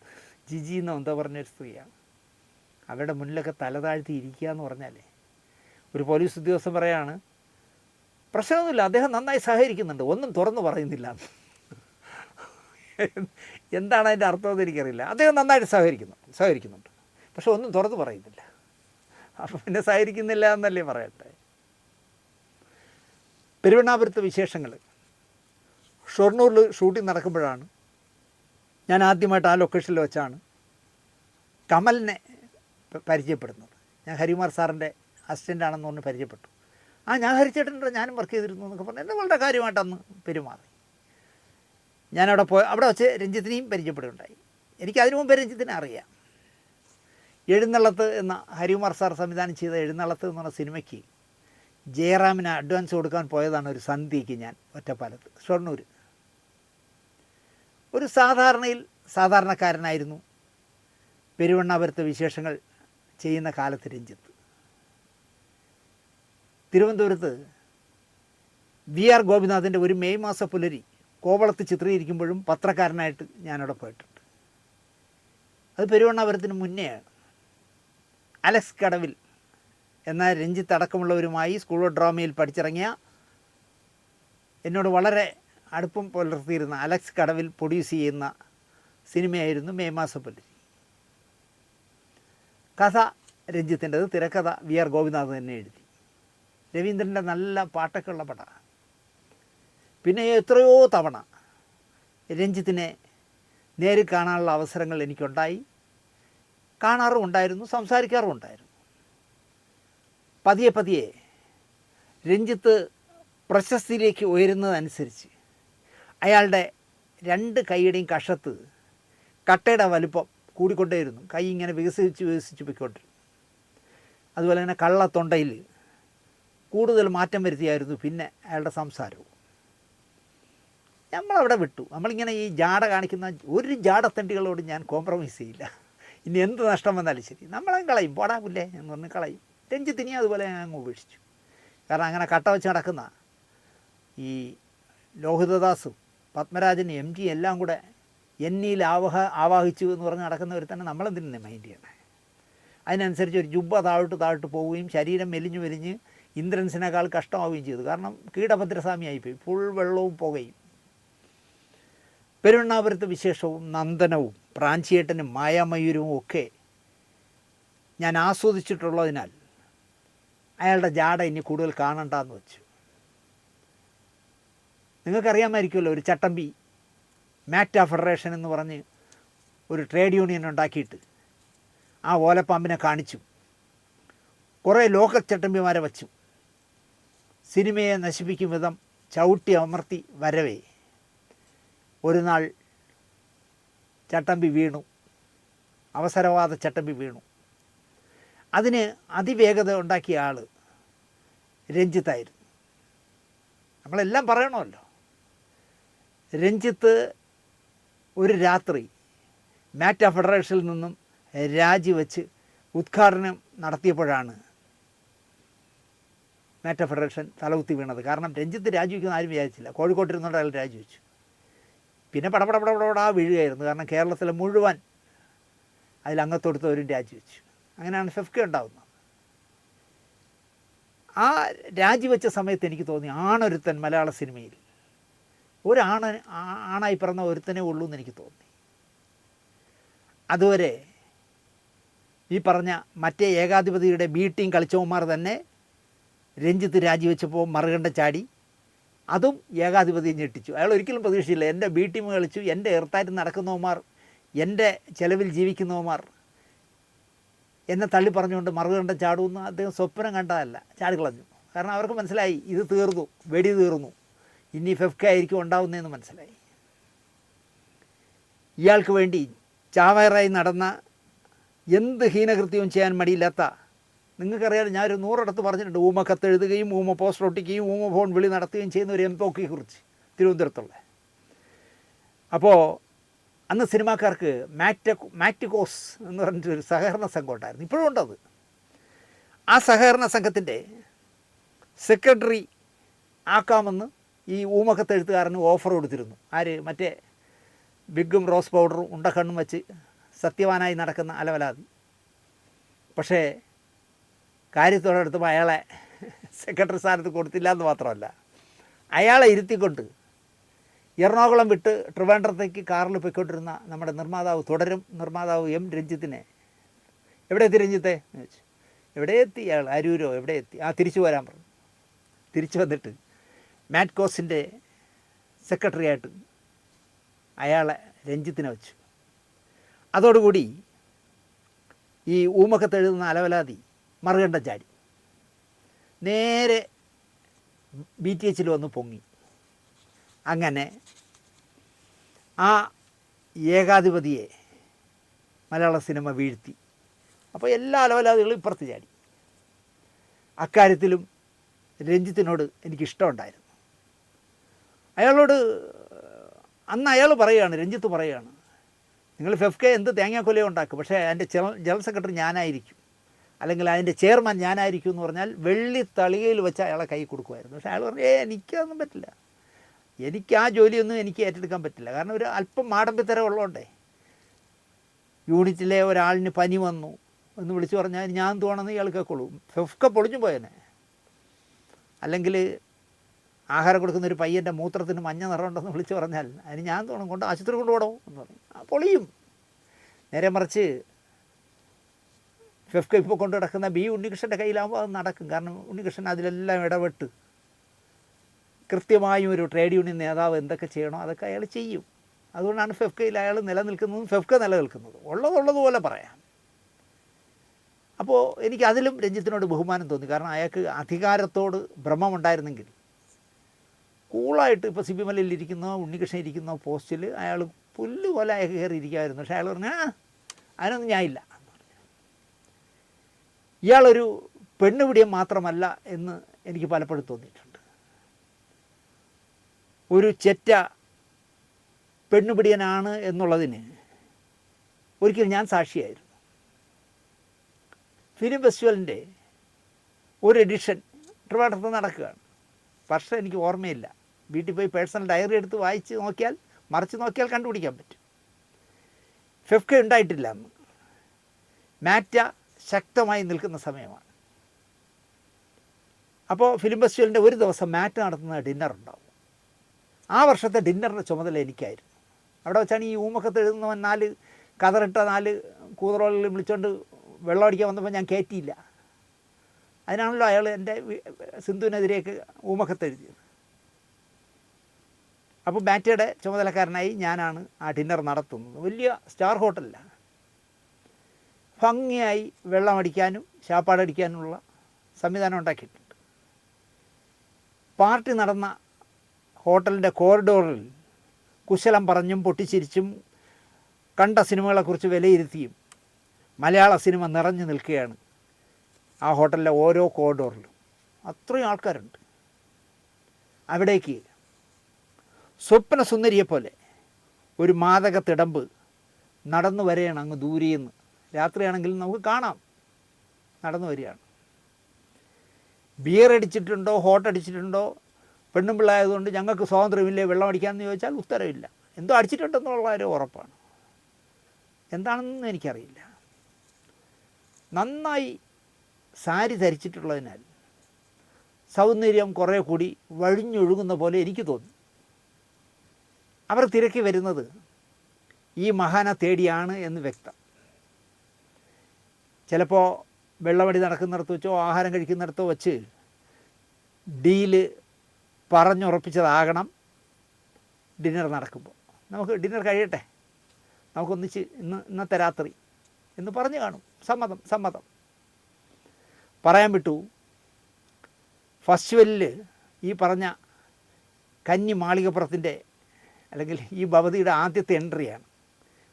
ജിജി എന്നോ എന്താ പറഞ്ഞൊരു സ്ത്രീയാണ്. അവരുടെ മുന്നിലൊക്കെ തല താഴ്ത്തി ഇരിക്കുക എന്ന് പറഞ്ഞാലേ, ഒരു പോലീസ് ഉദ്യോഗസ്ഥൻ പറയാണ്, പ്രശ്നമൊന്നുമില്ല, അദ്ദേഹം നന്നായി സഹകരിക്കുന്നുണ്ട്, ഒന്നും തുറന്നു പറയുന്നില്ല. എന്താണ് അതിൻ്റെ അർത്ഥമെന്ന് എനിക്കറിയില്ല. അദ്ദേഹം നന്നായിട്ട് സഹകരിക്കുന്നുണ്ട്, പക്ഷെ ഒന്നും തുറന്നു പറയുന്നില്ല. അപ്പം പിന്നെ സഹകരിക്കുന്നില്ല എന്നല്ലേ പറയട്ടെ. പെരുവണ്ണാപുരത്തെ വിശേഷങ്ങൾ ഷൊർണൂരിൽ ഷൂട്ടിംഗ് നടക്കുമ്പോഴാണ് ഞാൻ ആദ്യമായിട്ട് ആ ലൊക്കേഷനിൽ വെച്ചാണ് കമലിനെ പരിചയപ്പെടുന്നത്. ഞാൻ ഹരികുമാർ സാറിൻ്റെ അസിസ്റ്റൻ്റാണെന്ന് പറഞ്ഞ് പരിചയപ്പെട്ടു. ഞാൻ ഹരിച്ചേട്ടൻ്റെ ഞാനും വർക്ക് ചെയ്തിരുന്നു എന്നൊക്കെ പറഞ്ഞ് എന്നെ വളരെ കാര്യമായിട്ടന്ന് പെരുമാറി. അവിടെ വെച്ച് രഞ്ജിത്തിനെയും പരിചയപ്പെടുകയുണ്ടായി. എനിക്ക് അതിനു മുമ്പേ രഞ്ജിത്തിനെ അറിയാം. എഴുന്നള്ളത്ത് എന്ന ഹരികുമാർ സാർ സംവിധാനം ചെയ്ത എഴുന്നള്ളത്ത് എന്ന് പറഞ്ഞ സിനിമയ്ക്ക് ജയറാമിന് അഡ്വാൻസ് കൊടുക്കാൻ പോയതാണ് ഒരു സന്ധ്യയ്ക്ക് ഞാൻ ഒറ്റപ്പാലത്ത്, ഷൊർണൂർ. ഒരു സാധാരണക്കാരനായിരുന്നു പെരുവണ്ണാപുരത്തെ വിശേഷങ്ങൾ ചെയ്യുന്ന കാലത്ത് രഞ്ജിത്ത്. തിരുവനന്തപുരത്ത് VR ഗോപിനാഥിൻ്റെ ഒരു മെയ് മാസ പുലരി കോവളത്ത് ചിത്രീകരിക്കുമ്പോഴും പത്രക്കാരനായിട്ട് ഞാനവിടെ പോയിട്ടുണ്ട്. അത് പെരുവണ്ണാപുരത്തിന് മുന്നെയാണ്. അലക്സ് കടവിൽ എന്നാൽ രഞ്ജിത്ത് അടക്കമുള്ളവരുമായി സ്കൂൾ ഓഫ് ഡ്രാമയിൽ പഠിച്ചിറങ്ങിയ എന്നോട് വളരെ അടുപ്പം പുലർത്തിയിരുന്ന അലക്സ് കടവിൽ പ്രൊഡ്യൂസ് ചെയ്യുന്ന സിനിമയായിരുന്നു മെയ് മാസം പുലരി. കഥ രഞ്ജിത്തിൻ്റെത്, തിരക്കഥ വി ആർ ഗോപിനാഥ് തന്നെ എഴുതി. രവീന്ദ്രൻ്റെ നല്ല പാട്ടൊക്കെ ഉള്ള പടമാണ്. പിന്നെ എത്രയോ തവണ രഞ്ജിത്തിനെ നേരിൽ കാണാനുള്ള അവസരങ്ങൾ എനിക്കുണ്ടായി. കാണാറും ഉണ്ടായിരുന്നു, സംസാരിക്കാറും ഉണ്ടായിരുന്നു. പതിയെ പതിയെ രഞ്ജിത്ത് പ്രശസ്തിയിലേക്ക് ഉയരുന്നതനുസരിച്ച് അയാളുടെ 2 കൈയുടെയും കഷത്ത് കട്ടയുടെ വലുപ്പം കൂടിക്കൊണ്ടേയിരുന്നു. കൈ ഇങ്ങനെ വികസിച്ച് പോയിക്കൊണ്ടിരുന്നു. അതുപോലെ തന്നെ കള്ളത്തൊണ്ടയിൽ കൂടുതൽ മാറ്റം വരുത്തിയായിരുന്നു പിന്നെ അയാളുടെ സംസാരവും. നമ്മളവിടെ വിട്ടു. നമ്മളിങ്ങനെ ഈ ജാട കാണിക്കുന്ന ഒരു ജാടത്തണ്ടികളോട് ഞാൻ കോംപ്രമൈസ് ചെയ്യില്ല. ഇനി എന്ത് നഷ്ടം വന്നാലും ശരി നമ്മളെ കളയും, പോടാവില്ലേ എന്ന് പറഞ്ഞ് കളയും. രഞ്ജിത്തിനെ അതുപോലെ ഞാൻ അങ്ങ് ഉപേക്ഷിച്ചു. കാരണം അങ്ങനെ കട്ട വെച്ച് നടക്കുന്ന ഈ ലോഹിതദാസും പത്മരാജനും എം ജി എല്ലാം കൂടെ എന്നിൽ ആവാഹിച്ചു എന്ന് പറഞ്ഞ് നടക്കുന്നവർ തന്നെ നമ്മളെന്തിനെ മൈൻഡ് ചെയ്യണേ? അതിനനുസരിച്ച് ഒരു ജുബ്ബ താഴോട്ട് പോവുകയും ശരീരം മെലിഞ്ഞ് ഇന്ദ്രൻസിനേക്കാൾ കഷ്ടമാവുകയും ചെയ്തു. കാരണം കീടഭദ്രസ്വാമിയായിപ്പോയി, ഫുൾ വെള്ളവും പുകയും. പെരുവണ്ണാപുരത്ത് വിശേഷവും നന്ദനവും പ്രാഞ്ചിയേട്ടനും മായാമയൂരവും ഒക്കെ ഞാൻ ആസ്വദിച്ചിട്ടുള്ളതിനാൽ അയാളുടെ ജാട ഇനി കൂടുതൽ കാണണ്ടെന്ന് വെച്ചു. നിങ്ങൾക്കറിയാമായിരിക്കുമല്ലോ, ഒരു ചട്ടമ്പി മാക്ട ഫെഡറേഷൻ എന്ന് പറഞ്ഞ് ഒരു ട്രേഡ് യൂണിയൻ ഉണ്ടാക്കിയിട്ട് ആ ഓലപ്പാമ്പിനെ കാണിച്ചു. കുറേ ലോക്കൽ ചട്ടമ്പിമാരെ വച്ചു. സിനിമയെ നശിപ്പിക്കും വിധം ചവിട്ടി അമർത്തി വരവേ ഒരു നാൾ ചട്ടമ്പി വീണു, അവസരവാദ ചട്ടമ്പി വീണു. അതിന് അതിവേഗത ഉണ്ടാക്കിയ ആൾ രഞ്ജിത്തായിരുന്നു. നമ്മളെല്ലാം പറയണമല്ലോ. രഞ്ജിത്ത് ഒരു രാത്രി മാക്ട ഫെഡറേഷനിൽ നിന്നും രാജിവെച്ച് ഉദ്ഘാടനം നടത്തിയപ്പോഴാണ് മാക്ട ഫെഡറേഷൻ തലകുത്തി വീണത്. കാരണം രഞ്ജിത്ത് രാജിവെക്കുന്ന ആരും വിചാരിച്ചില്ല. കോഴിക്കോട്ടിരുന്നോണ്ട് അയാൾ രാജിവെച്ചു. പിന്നെ പടപടപടപടാ വീഴുകയായിരുന്നു. കാരണം കേരളത്തിലെ മുഴുവൻ അതിലംഗത്തൊടുത്തവരും രാജിവെച്ചു. അങ്ങനെയാണ് ഫെഫ്ക ഉണ്ടാകുന്നത്. ആ രാജിവെച്ച സമയത്ത് എനിക്ക് തോന്നി ആണൊരുത്തൻ മലയാള സിനിമയിൽ ആണായി പിറന്ന ഒരുത്തനേ ഉള്ളൂ എന്ന് എനിക്ക് തോന്നി. അതുവരെ ഈ പറഞ്ഞ മറ്റേ ഏകാധിപതിയുടെ ബി ടീം കളിച്ചവന്മാർ തന്നെ രഞ്ജിത്ത് രാജിവെച്ചപ്പോൾ മറുകണ്ട ചാടി. അതും ഏകാധിപതിയെ ഞെട്ടിച്ചു. അയാൾ ഒരിക്കലും പ്രതീക്ഷിച്ചില്ല എൻ്റെ ബി ടീം കളിച്ചു, എൻ്റെ എർത്തായിട്ട് നടക്കുന്നവന്മാർ, എൻ്റെ ചെലവിൽ ജീവിക്കുന്നവന്മാർ എന്നെ തള്ളി പറഞ്ഞുകൊണ്ട് മറുകണ്ട ചാടുമെന്ന് അദ്ദേഹം സ്വപ്നം കണ്ടതല്ല. ചാടിക്കളഞ്ഞു. കാരണം അവർക്ക് മനസ്സിലായി ഇത് തീർന്നു, വെടി തീർന്നു, ഇനി ഫെഫ്ക ആയിരിക്കും ഉണ്ടാവുന്നതെന്ന് മനസ്സിലായി. ഇയാൾക്ക് വേണ്ടി ചാവേറായി നടന്ന എന്ത് ഹീനകൃത്യവും ചെയ്യാൻ മടിയില്ലാത്ത, നിങ്ങൾക്കറിയാം, ഞാനൊരു 100 ഇടത്ത് പറഞ്ഞിട്ടുണ്ട്, ഊമ കത്തെഴുതുകയും ഊമ പോസ്റ്റർ ഒട്ടിക്കുകയും ഊമ ഫോൺ വിളി നടത്തുകയും ചെയ്യുന്ന ഒരു എംപോക്കിയെ കുറിച്ച് തിരുവനന്തപുരത്തുള്ള. അപ്പോൾ അന്ന് സിനിമാക്കാർക്ക് മാക്ടിക്കോസ് എന്ന് പറഞ്ഞിട്ടൊരു സഹകരണ സംഘം ഉണ്ടായിരുന്നു. ഇപ്പോഴും ഉണ്ടത്. ആ സഹകരണ സംഘത്തിൻ്റെ സെക്രട്ടറി ആക്കാമെന്ന് ഈ ഊമക്കത്തെഴുത്തുകാരന് ഓഫർ കൊടുത്തിരുന്നു. ആര്? മറ്റേ ബിഗും റോസ് പൗഡറും ഉണ്ടക്കണ്ണും വെച്ച് സത്യവാനായി നടക്കുന്ന അലവലാതി. പക്ഷേ കാര്യത്തോടടുത്തപ്പോൾ അയാളെ സെക്രട്ടറി സ്ഥാനത്ത് കൊടുത്തില്ല എന്ന് മാത്രമല്ല, അയാളെ ഇരുത്തിക്കൊണ്ട് എറണാകുളം വിട്ട് ട്രിവാൻഡ്രത്തേക്ക് കാറിൽ പോയിക്കൊണ്ടിരുന്ന നമ്മുടെ തുടരും നിർമ്മാതാവ് എം രഞ്ജിത്തിനെ, എവിടെ എത്തി രഞ്ജിത്തെ എന്ന് ചോദിച്ചു. എവിടെ എത്തി? അയാൾ അരൂരോ എവിടെ എത്തി? തിരിച്ചു വരാൻ പറഞ്ഞു. തിരിച്ചു വന്നിട്ട് മാറ്റ്കോസിൻ്റെ സെക്രട്ടറി ആയിട്ട് അയാളെ രഞ്ജിത്തിനെ വെച്ചു. അതോടുകൂടി ഈ ഊമക്കത്തെഴുതുന്ന അലവലാതി മറുകണ്ട ചാടി നേരെ BTH വന്ന് പൊങ്ങി. അങ്ങനെ ആ ഏകാധിപതിയെ മലയാള സിനിമ വീഴ്ത്തി. അപ്പോൾ എല്ലാ അലവലാദികളും ഇപ്പുറത്ത് ചാടി. അക്കാര്യത്തിലും രഞ്ജിത്തിനോട് എനിക്കിഷ്ടമുണ്ടായിരുന്നു. അയാളോട് അന്ന് അയാൾ പറയുകയാണ്, രഞ്ജിത്ത് പറയുകയാണ്, നിങ്ങൾ ഫെഫ്ക എന്ത് തേങ്ങാക്കൊലയോ ഉണ്ടാക്കും, പക്ഷേ അതിൻ്റെ ജനറൽ സെക്രട്ടറി ഞാനായിരിക്കും, അല്ലെങ്കിൽ അതിൻ്റെ ചെയർമാൻ ഞാനായിരിക്കും എന്ന് പറഞ്ഞാൽ വെള്ളി തളികയിൽ വെച്ച് അയാളെ കൈ കൊടുക്കുമായിരുന്നു. പക്ഷേ അയാൾ പറഞ്ഞു, എനിക്കതൊന്നും പറ്റില്ല, എനിക്ക് ആ ജോലിയൊന്നും എനിക്ക് ഏറ്റെടുക്കാൻ പറ്റില്ല. കാരണം ഒരു അല്പം മാടമ്പിത്തരം ഉള്ളതുകൊണ്ടേ. യൂണിറ്റിലെ ഒരാളിന് പനി വന്നു, എന്ന് വിളിച്ചു പറഞ്ഞാൽ ഞാൻ എന്തുവാണെന്ന് ഇയാൾ കേൾക്കുള്ളൂ. ഫെഫ്ക പൊളിഞ്ഞു പോയേനെ. അല്ലെങ്കിൽ ആഹാരം കൊടുക്കുന്ന ഒരു പയ്യൻ്റെ മൂത്രത്തിന് മഞ്ഞ നിറമുണ്ടെന്ന് വിളിച്ച് പറഞ്ഞാൽ അതിന് ഞാൻ തോന്നും കൊണ്ട് ആശുപത്രി കൊണ്ടുപോകണോ എന്ന് പറയും. പൊളിയും. നേരെ മറിച്ച് ഫെഫ്ക ഇപ്പോൾ കൊണ്ടു കിടക്കുന്ന ബി ഉണ്ണികൃഷ്ണൻ്റെ കയ്യിലാകുമ്പോൾ അത് നടക്കും. കാരണം ഉണ്ണികൃഷ്ണൻ അതിലെല്ലാം ഇടപെട്ട് കൃത്യമായും ഒരു ട്രേഡ് യൂണിയൻ നേതാവ് എന്തൊക്കെ ചെയ്യണോ അതൊക്കെ അയാൾ ചെയ്യും. അതുകൊണ്ടാണ് ഫെഫ്കയിൽ അയാൾ നിലനിൽക്കുന്നതും ഫെഫ്ക നിലനിൽക്കുന്നതും. ഉള്ളതുപോലെ പറയാം. അപ്പോൾ എനിക്ക് അതിലും രഞ്ജിത്തിനോട് ബഹുമാനം തോന്നി. കാരണം അയാൾക്ക് അധികാരത്തോട് ഭ്രമമുണ്ടായിരുന്നെങ്കിൽ കൂളായിട്ട് ഇപ്പോൾ സി പി എമ്മിൽ ഇരിക്കുന്ന ഉണ്ണികൃഷ്ണൻ ഇരിക്കുന്ന പോസ്റ്റിൽ അയാൾ പുല്ലുപോലെ അയാൾക്ക് കയറിയിരിക്കുമായിരുന്നു. പക്ഷേ അയാൾ പറഞ്ഞാൽ അതിനൊന്നും ഞാനില്ല. ഇയാളൊരു പെണ്ണുപിടിയം മാത്രമല്ല എന്ന് എനിക്ക് പലപ്പോഴും തോന്നിയിട്ടുണ്ട്. ഒരു ചെറ്റ പെണ്ണുപിടിയനാണ് എന്നുള്ളതിന് ഒരിക്കലും ഞാൻ സാക്ഷിയായിരുന്നു. ഫിലിം ഫെസ്റ്റിവലിൻ്റെ ഒരു എഡിഷൻ ട്രിവാൻഡ്രത്ത് നടക്കുകയാണ്. വർഷം എനിക്ക് ഓർമ്മയില്ല. വീട്ടിൽ പോയി പേഴ്സണൽ ഡയറി എടുത്ത് വായിച്ച് നോക്കിയാൽ, മറിച്ച് നോക്കിയാൽ കണ്ടുപിടിക്കാൻ പറ്റും. ഫെഫ്ക ഉണ്ടായിട്ടില്ല അന്ന്. മാറ്റ ശക്തമായി നിൽക്കുന്ന സമയമാണ്. അപ്പോൾ ഫിലിം ഫെസ്റ്റിവലിൻ്റെ ഒരു ദിവസം മാറ്റ നടത്തുന്ന ഡിന്നർ ഉണ്ടാവും. ആ വർഷത്തെ ഡിന്നറിൻ്റെ ചുമതല എനിക്കായിരുന്നു. അവിടെ വെച്ചാണ് ഈ ഊമക്കത്ത് എഴുതുന്നവൻ 4 കതറിട്ട 4 കൂതറോളിൽ വിളിച്ചുകൊണ്ട് വെള്ളം അടിക്കാൻ വന്നപ്പോൾ ഞാൻ കയറ്റിയില്ല. അതിനാണല്ലോ അയാൾ എൻ്റെ സിന്ധുവിനെതിരെയൊക്കെ ഊമക്കത്ത് എഴുതിയത്. അപ്പോൾ മാറ്റയുടെ ചുമതലക്കാരനായി ഞാനാണ് ആ ഡിന്നർ നടത്തുന്നത്. വലിയ സ്റ്റാർ ഹോട്ടലിലാണ്. ഭംഗിയായി വെള്ളം അടിക്കാനും ശാപ്പാടടിക്കാനുമുള്ള സംവിധാനം ഉണ്ടാക്കിയിട്ടുണ്ട്. പാർട്ടി നടന്ന ഹോട്ടലിൻ്റെ കോറിഡോറിൽ കുശലം പറഞ്ഞും പൊട്ടിച്ചിരിച്ചും കണ്ട സിനിമകളെക്കുറിച്ച് വിലയിരുത്തിയും മലയാള സിനിമ നിറഞ്ഞു നിൽക്കുകയാണ് ആ ഹോട്ടലിലെ ഓരോ കോറിഡോറിലും. അത്രയും ആൾക്കാരുണ്ട്. അവിടേക്ക് സ്വപ്ന സുന്ദരിയെപ്പോലെ ഒരു മാദക തിടമ്പ് നടന്നു വരികയാണ് അങ്ങ് ദൂരെയെന്ന്. രാത്രിയാണെങ്കിലും നമുക്ക് കാണാം, നടന്നു വരികയാണ്. ബിയർ അടിച്ചിട്ടുണ്ടോ ഹോട്ട് അടിച്ചിട്ടുണ്ടോ പെണ്ണും പിള്ളായതുകൊണ്ട് ഞങ്ങൾക്ക് സ്വാതന്ത്ര്യമില്ലേ വെള്ളം അടിക്കാമെന്ന് ചോദിച്ചാൽ ഉത്തരവില്ല. എന്തോ അടിച്ചിട്ടുണ്ടെന്നുള്ള ഒരു ഉറപ്പാണ്. എന്താണെന്ന് എനിക്കറിയില്ല. നന്നായി സാരി ധരിച്ചിട്ടുള്ളതിനാൽ സൗന്ദര്യം കുറേ കൂടി വഴിഞ്ഞൊഴുകുന്ന പോലെ എനിക്ക് തോന്നി. അവർ തിരക്കി വരുന്നത് ഈ മഹാനെ തേടിയാണ് എന്ന് വ്യക്തം. ചിലപ്പോൾ വെള്ളമടി നടക്കുന്നിടത്ത് വെച്ചോ ആഹാരം കഴിക്കുന്നിടത്തോ വെച്ച് ഡീല് പറഞ്ഞുറപ്പിച്ചതാകണം ഡിന്നർ നടക്കുമ്പോൾ. നമുക്ക് ഡിന്നർ കഴിയട്ടെ, നമുക്കൊന്നിച്ച് ഇന്നത്തെ രാത്രി എന്ന് പറഞ്ഞു കാണും. സമ്മതം പറയാൻ വിട്ടു. ഫെസ്റ്റിവലിൽ ഈ പറഞ്ഞ കന്നി മാളികപ്പുറത്തിൻ്റെ അല്ലെങ്കിൽ ഈ ഭവതിയുടെ ആദ്യത്തെ എൻട്രിയാണ്.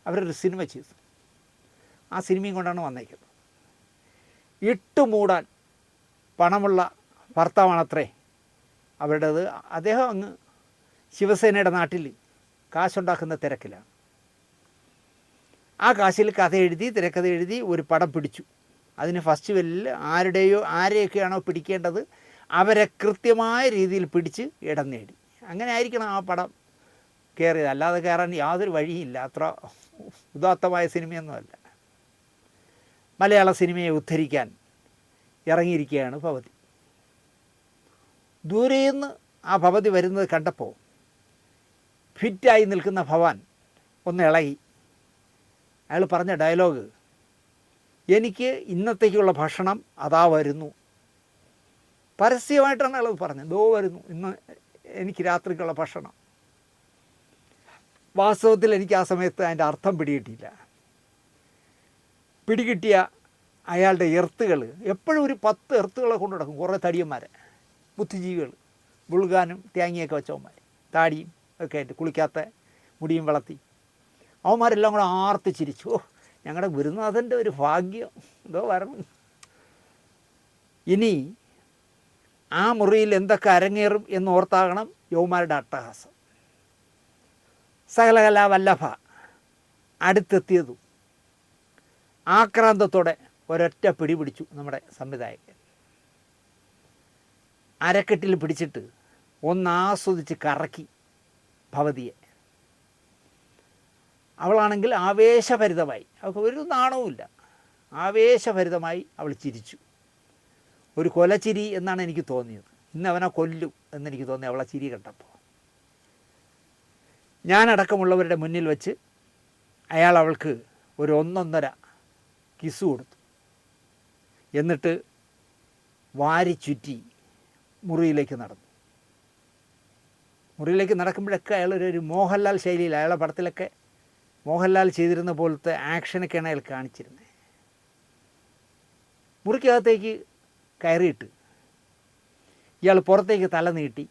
അവരൊരു സിനിമ ചെയ്തു. ആ സിനിമയും കൊണ്ടാണ് വന്നേക്കുന്നത്. ഇട്ടുമൂടാൻ പണമുള്ള ഭർത്താവാണത്രേ അവരുടേത്. അദ്ദേഹം അങ്ങ് ശിവസേനയുടെ നാട്ടിൽ കാശുണ്ടാക്കുന്ന തിരക്കിലാണ്. ആ കാശിൽ കഥ എഴുതി തിരക്കഥ എഴുതി ഒരു പടം പിടിച്ചു. അതിന് ഫെസ്റ്റിവലിൽ ആരെയൊക്കെയാണോ പിടിക്കേണ്ടത് അവരെ കൃത്യമായ രീതിയിൽ പിടിച്ച് ഇടം നേടി. അങ്ങനെ ആയിരിക്കണം ആ പടം കയറിയത്. അല്ലാതെ കയറാൻ യാതൊരു വഴിയില്ല. അത്ര ഉദാത്തമായ സിനിമയൊന്നുമല്ല. മലയാള സിനിമയെ ഉദ്ധരിക്കാൻ ഇറങ്ങിയിരിക്കുകയാണ് ഭവതി. ദൂരേന്ന് ആ ഭവതി വരുന്നത് കണ്ടപ്പോൾ ഫിറ്റായി നിൽക്കുന്ന ഭവാൻ ഒന്ന് ഇളകി. അയാൾ പറഞ്ഞ ഡയലോഗ്, എനിക്ക് ഇന്നത്തേക്കുള്ള ഭക്ഷണം അതാ വരുന്നു. പരസ്യമായിട്ടാണ് അയാൾ പറഞ്ഞത്. ദോ വരുന്നു ഇന്ന് എനിക്ക് രാത്രിക്കുള്ള ഭക്ഷണം. വാസ്തവത്തിൽ എനിക്ക് ആ സമയത്ത് അതിൻ്റെ അർത്ഥം പിടികിട്ടിയില്ല. പിടികിട്ടിയ അയാളുടെ എർത്തുകൾ എപ്പോഴും ഒരു 10 എർത്തുകളെ കൊണ്ടു നടക്കും. കുറേ തടിയന്മാരെ, ബുദ്ധിജീവികൾ, ബുൾഗാനും തേങ്ങയൊക്കെ വെച്ചവന്മാർ, താടിയും ഒക്കെ ആയിട്ട് കുളിക്കാത്ത മുടിയും വളർത്തി അവന്മാരെല്ലാം കൂടെ ആർത്ത് ചിരിച്ചു. ഓ, ഞങ്ങളുടെ ഗുരുനാഥൻ്റെ ഒരു ഭാഗ്യം, എന്തോ വരണം. ഇനി ആ മുറിയിൽ എന്തൊക്കെ അരങ്ങേറും എന്നോർത്താകണം യൗമാരുടെ അട്ടഹാസം. സകലകലാ വല്ലഭ അടുത്തെത്തിയതും ആക്രാന്തത്തോടെ ഒരൊറ്റ പിടി പിടിച്ചു നമ്മുടെ സംവിധായകൻ. അരക്കെട്ടിൽ പിടിച്ചിട്ട് ഒന്നാസ്വദിച്ച് കറക്കി ഭവതിയെ. അവളാണെങ്കിൽ ആവേശഭരിതമായി. അവൾക്ക് ഒരു നാണവുമില്ല. ആവേശഭരിതമായി അവൾ ചിരിച്ചു. ഒരു കൊലച്ചിരി എന്നാണ് എനിക്ക് തോന്നിയത്. ഇന്ന് അവനെ കൊല്ലും എന്നെനിക്ക് തോന്നി അവളെ ചിരി കണ്ടപ്പോൾ. ഞാനടക്കമുള്ളവരുടെ മുന്നിൽ വെച്ച് അയാൾ അവൾക്ക് ഒരു 1.5 കിസ് കൊടുത്തു. എന്നിട്ട് വാരി ചുറ്റി മുറിയിലേക്ക് നടന്നു. മുറിയിലേക്ക് നടക്കുമ്പോഴൊക്കെ അയാളൊരു മോഹൻലാൽ ശൈലിയിൽ, അയാളുടെ പടത്തിലൊക്കെ മോഹൻലാൽ ചെയ്തിരുന്ന പോലത്തെ ആക്ഷനൊക്കെയാണ് അയാൾ കാണിച്ചിരുന്നത്. മുറിക്കകത്തേക്ക് കയറിയിട്ട് ഇയാൾ പുറത്തേക്ക് തല നീട്ടി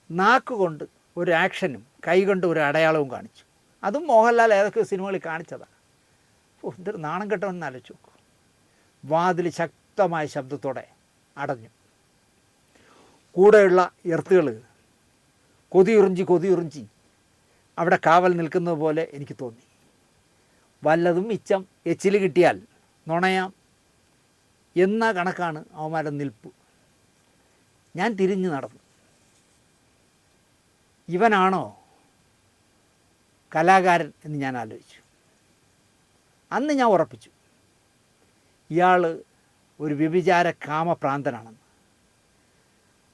നാക്കുകൊണ്ട് ഒരു ആക്ഷനും കൈകൊണ്ട് ഒരു അടയാളവും കാണിച്ചു. അതും മോഹൻലാൽ ഏതൊക്കെ സിനിമകളിൽ കാണിച്ചതാണ്. എന്തൊരു നാണം കെട്ടവെന്ന് ആലോചിച്ച് നോക്കൂ. വാതിൽ ശക്തമായ ശബ്ദത്തോടെ അടഞ്ഞു. കൂടെയുള്ള എർത്തുകൾ കൊതിയുറിഞ്ചി അവിടെ കാവൽ നിൽക്കുന്നത് പോലെ എനിക്ക് തോന്നി. വല്ലതും മിച്ചം എച്ചിൽ കിട്ടിയാൽ നുണയാം എന്ന കണക്കാണ് അവന്മാരുടെ നിൽപ്പ്. ഞാൻ തിരിഞ്ഞു നടന്നു. ഇവനാണോ കലാകാരൻ എന്ന് ഞാൻ ആലോചിച്ചു. അന്ന് ഞാൻ ഉറപ്പിച്ചു ഇയാൾ ഒരു വ്യഭിചാര കാമപ്രാന്തനാണെന്ന്.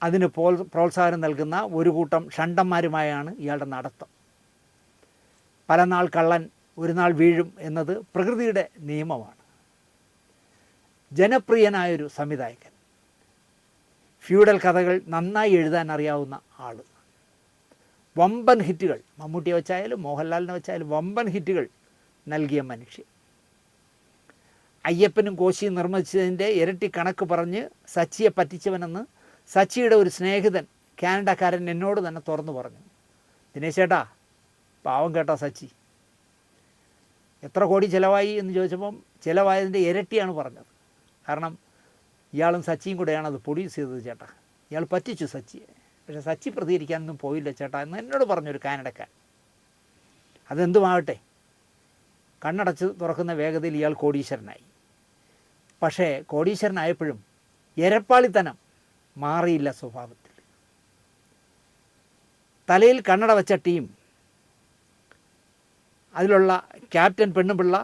അതിന് പ്രോത്സാഹനം നൽകുന്ന ഒരു കൂട്ടം ഷണ്ടന്മാരുമായാണ് ഇയാളുടെ നടത്തം. പല നാൾ കള്ളൻ ഒരു നാൾ വീഴും എന്നത് പ്രകൃതിയുടെ നിയമമാണ്. ജനപ്രിയനായൊരു സംവിധായകൻ, ഫ്യൂഡൽ കഥകൾ നന്നായി എഴുതാൻ അറിയാവുന്ന ആൾ, വമ്പൻ ഹിറ്റുകൾ, മമ്മൂട്ടിയെ വെച്ചായാലും മോഹൻലാലിനെ വെച്ചായാലും വമ്പൻ ഹിറ്റുകൾ നൽകിയ മനുഷ്യൻ. അയ്യപ്പനും കോശിയും നിർമ്മിച്ചതിൻ്റെ ഇരട്ടി കണക്ക് പറഞ്ഞ് സച്ചിയെ പറ്റിച്ചവനെന്ന് സച്ചിയുടെ ഒരു സ്നേഹിതൻ കാനഡക്കാരൻ എന്നോട് തന്നെ തുറന്നു പറഞ്ഞു. ദിനേശ് ചേട്ടാ, പാവം കേട്ടോ സച്ചി, എത്ര കോടി ചിലവായി എന്ന് ചോദിച്ചപ്പം ചിലവായതിൻ്റെ ഇരട്ടിയാണ് പറഞ്ഞത്. കാരണം ഇയാളും സച്ചിയും കൂടെയാണ് അത് പ്രൊഡ്യൂസ് ചെയ്തത് ചേട്ടാ. ഇയാൾ പറ്റിച്ചു സച്ചിയെ. പക്ഷേ സച്ചി പ്രതികരിക്കാനൊന്നും പോയില്ല ചേട്ടാ എന്ന് എന്നോട് പറഞ്ഞൊരു കാനഡക്കാരൻ. അതെന്തുമാകട്ടെ, കണ്ണടച്ച് തുറക്കുന്ന വേഗതയിൽ ഇയാൾ കോടീശ്വരനായി. പക്ഷേ കോടീശ്വരനായപ്പോഴും എരപ്പാളിത്തനം മാറിയില്ല സ്വഭാവത്തിൽ. തലയിൽ കണ്ണട വെച്ച ടീം, അതിലുള്ള ക്യാപ്റ്റൻ പെണ്ണുപിള്ള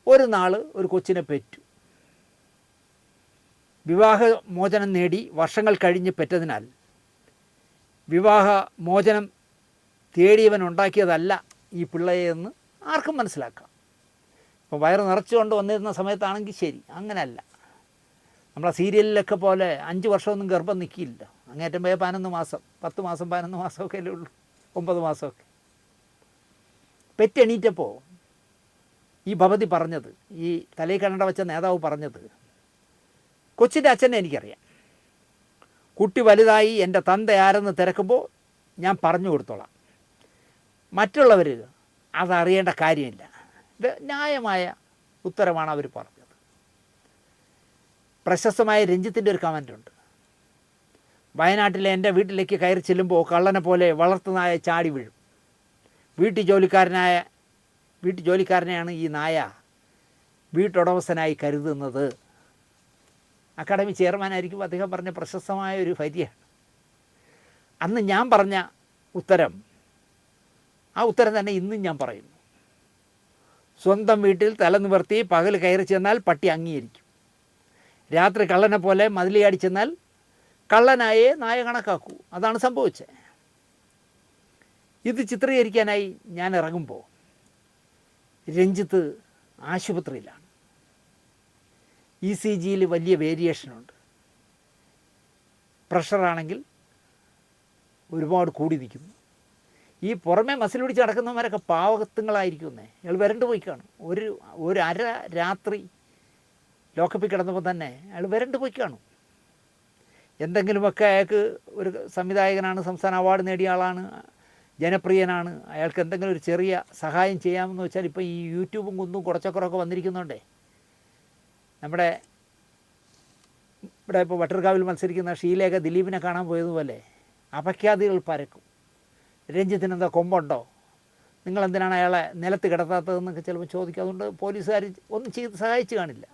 ഒരു നാൾ ഒരു കൊച്ചിനെ പെറ്റു. വിവാഹമോചനം നേടി വർഷങ്ങൾ കഴിഞ്ഞ് പെറ്റതിനാൽ വിവാഹമോചനം തേടിയവൻ ഉണ്ടാക്കിയതല്ല ഈ പിള്ളയെന്ന് ആർക്കും മനസ്സിലാക്കാം. ഇപ്പോൾ വയറ് നിറച്ചുകൊണ്ട് വന്നിരുന്ന സമയത്താണെങ്കിൽ ശരി, അങ്ങനെയല്ല. നമ്മളെ സീരിയലിലൊക്കെ പോലെ 5 വർഷമൊന്നും ഗർഭം നിൽക്കില്ല. അങ്ങേറ്റം പോയ 11 മാസം, 10 മാസം, 11 മാസമൊക്കെ അല്ലേ ഉള്ളൂ, 9 മാസമൊക്കെ. പെറ്റെണീറ്റപ്പോൾ ഈ ഭവതി പറഞ്ഞത്, ഈ തലയിൽ കണ്ണട വെച്ച നേതാവ് പറഞ്ഞത്, കൊച്ചിൻ്റെ അച്ഛനെ എനിക്കറിയാം, കുട്ടി വലുതായി എൻ്റെ തന്ത ആരെന്ന് തിരക്കുമ്പോൾ ഞാൻ പറഞ്ഞു കൊടുത്തോളാം, മറ്റുള്ളവർ അതറിയേണ്ട കാര്യമില്ല. ഇത് ന്യായമായ ഉത്തരമാണ് അവർ പറഞ്ഞത്. പ്രശസ്തമായ രഞ്ജിത്തിൻ്റെ ഒരു കമൻ്റുണ്ട്, വയനാട്ടിലെ എൻ്റെ വീട്ടിലേക്ക് കയറി ചെല്ലുമ്പോൾ കള്ളനെ പോലെ വളർത്തുനായ ചാടി വീഴും. വീട്ടു ജോലിക്കാരനെയാണ് ഈ നായ വീട്ടുടമസ്ഥനായി കരുതുന്നത്. അക്കാഡമി ചെയർമാനായിരിക്കും അദ്ദേഹം പറഞ്ഞ പ്രശസ്തമായ ഒരു വരിയാണ്. അന്ന് ഞാൻ പറഞ്ഞ ഉത്തരം, ആ ഉത്തരം തന്നെ ഇന്നും ഞാൻ പറയുന്നു. സ്വന്തം വീട്ടിൽ തല നിവർത്തി പകൽ കയറി ചെന്നാൽ പട്ടി അംഗീകരിക്കും. രാത്രി കള്ളനെ പോലെ മതിലിയാടി ചെന്നാൽ കള്ളനായേ നായ കണക്കാക്കൂ. അതാണ് സംഭവിച്ചത്. ഇത് ചിത്രീകരിക്കാനായി ഞാൻ ഇറങ്ങുമ്പോൾ രഞ്ജിത്ത് ആശുപത്രിയിലാണ്. ECGയിൽ വലിയ വേരിയേഷനുണ്ട്. പ്രഷറാണെങ്കിൽ ഒരുപാട് കൂടി നിൽക്കുന്നു. ഈ പുറമേ മസിൽ പിടിച്ച് നടക്കുന്നവരൊക്കെ പാവകത്തുങ്ങളായിരിക്കുന്നേ. അയാൾ വരണ്ടു പോയി കാണും. ഒരു അര രാത്രി ലോക്കപ്പിൽ കിടന്നപ്പോൾ തന്നെ അയാൾ വരണ്ടു പോയി കാണും. എന്തെങ്കിലുമൊക്കെ അയാൾക്ക് ഒരു സംവിധായകനാണ്, സംസ്ഥാന അവാർഡ് നേടിയ ആളാണ്, ജനപ്രിയനാണ്, അയാൾക്ക് എന്തെങ്കിലും ഒരു ചെറിയ സഹായം ചെയ്യാമെന്ന് വെച്ചാൽ ഇപ്പോൾ ഈ യൂട്യൂബും കുന്നും കുറച്ചൊക്കെ വന്നിരിക്കുന്നുണ്ടേ. നമ്മുടെ ഇവിടെ ഇപ്പോൾ വട്ടർകാവിൽ മത്സരിക്കുന്ന ഷീലേഖ ദിലീപിനെ കാണാൻ പോയതുപോലെ അപഖ്യാതികൾ പരക്കും. രഞ്ജിത്തിനെന്താ കൊമ്പുണ്ടോ, നിങ്ങളെന്തിനാണ് അയാളെ നിലത്ത് കിടത്താത്തതെന്നൊക്കെ ചിലപ്പോൾ ചോദിക്കും. അതുകൊണ്ട് പോലീസുകാർ ഒന്നും ചെയ്ത് സഹായിച്ചു കാണില്ല.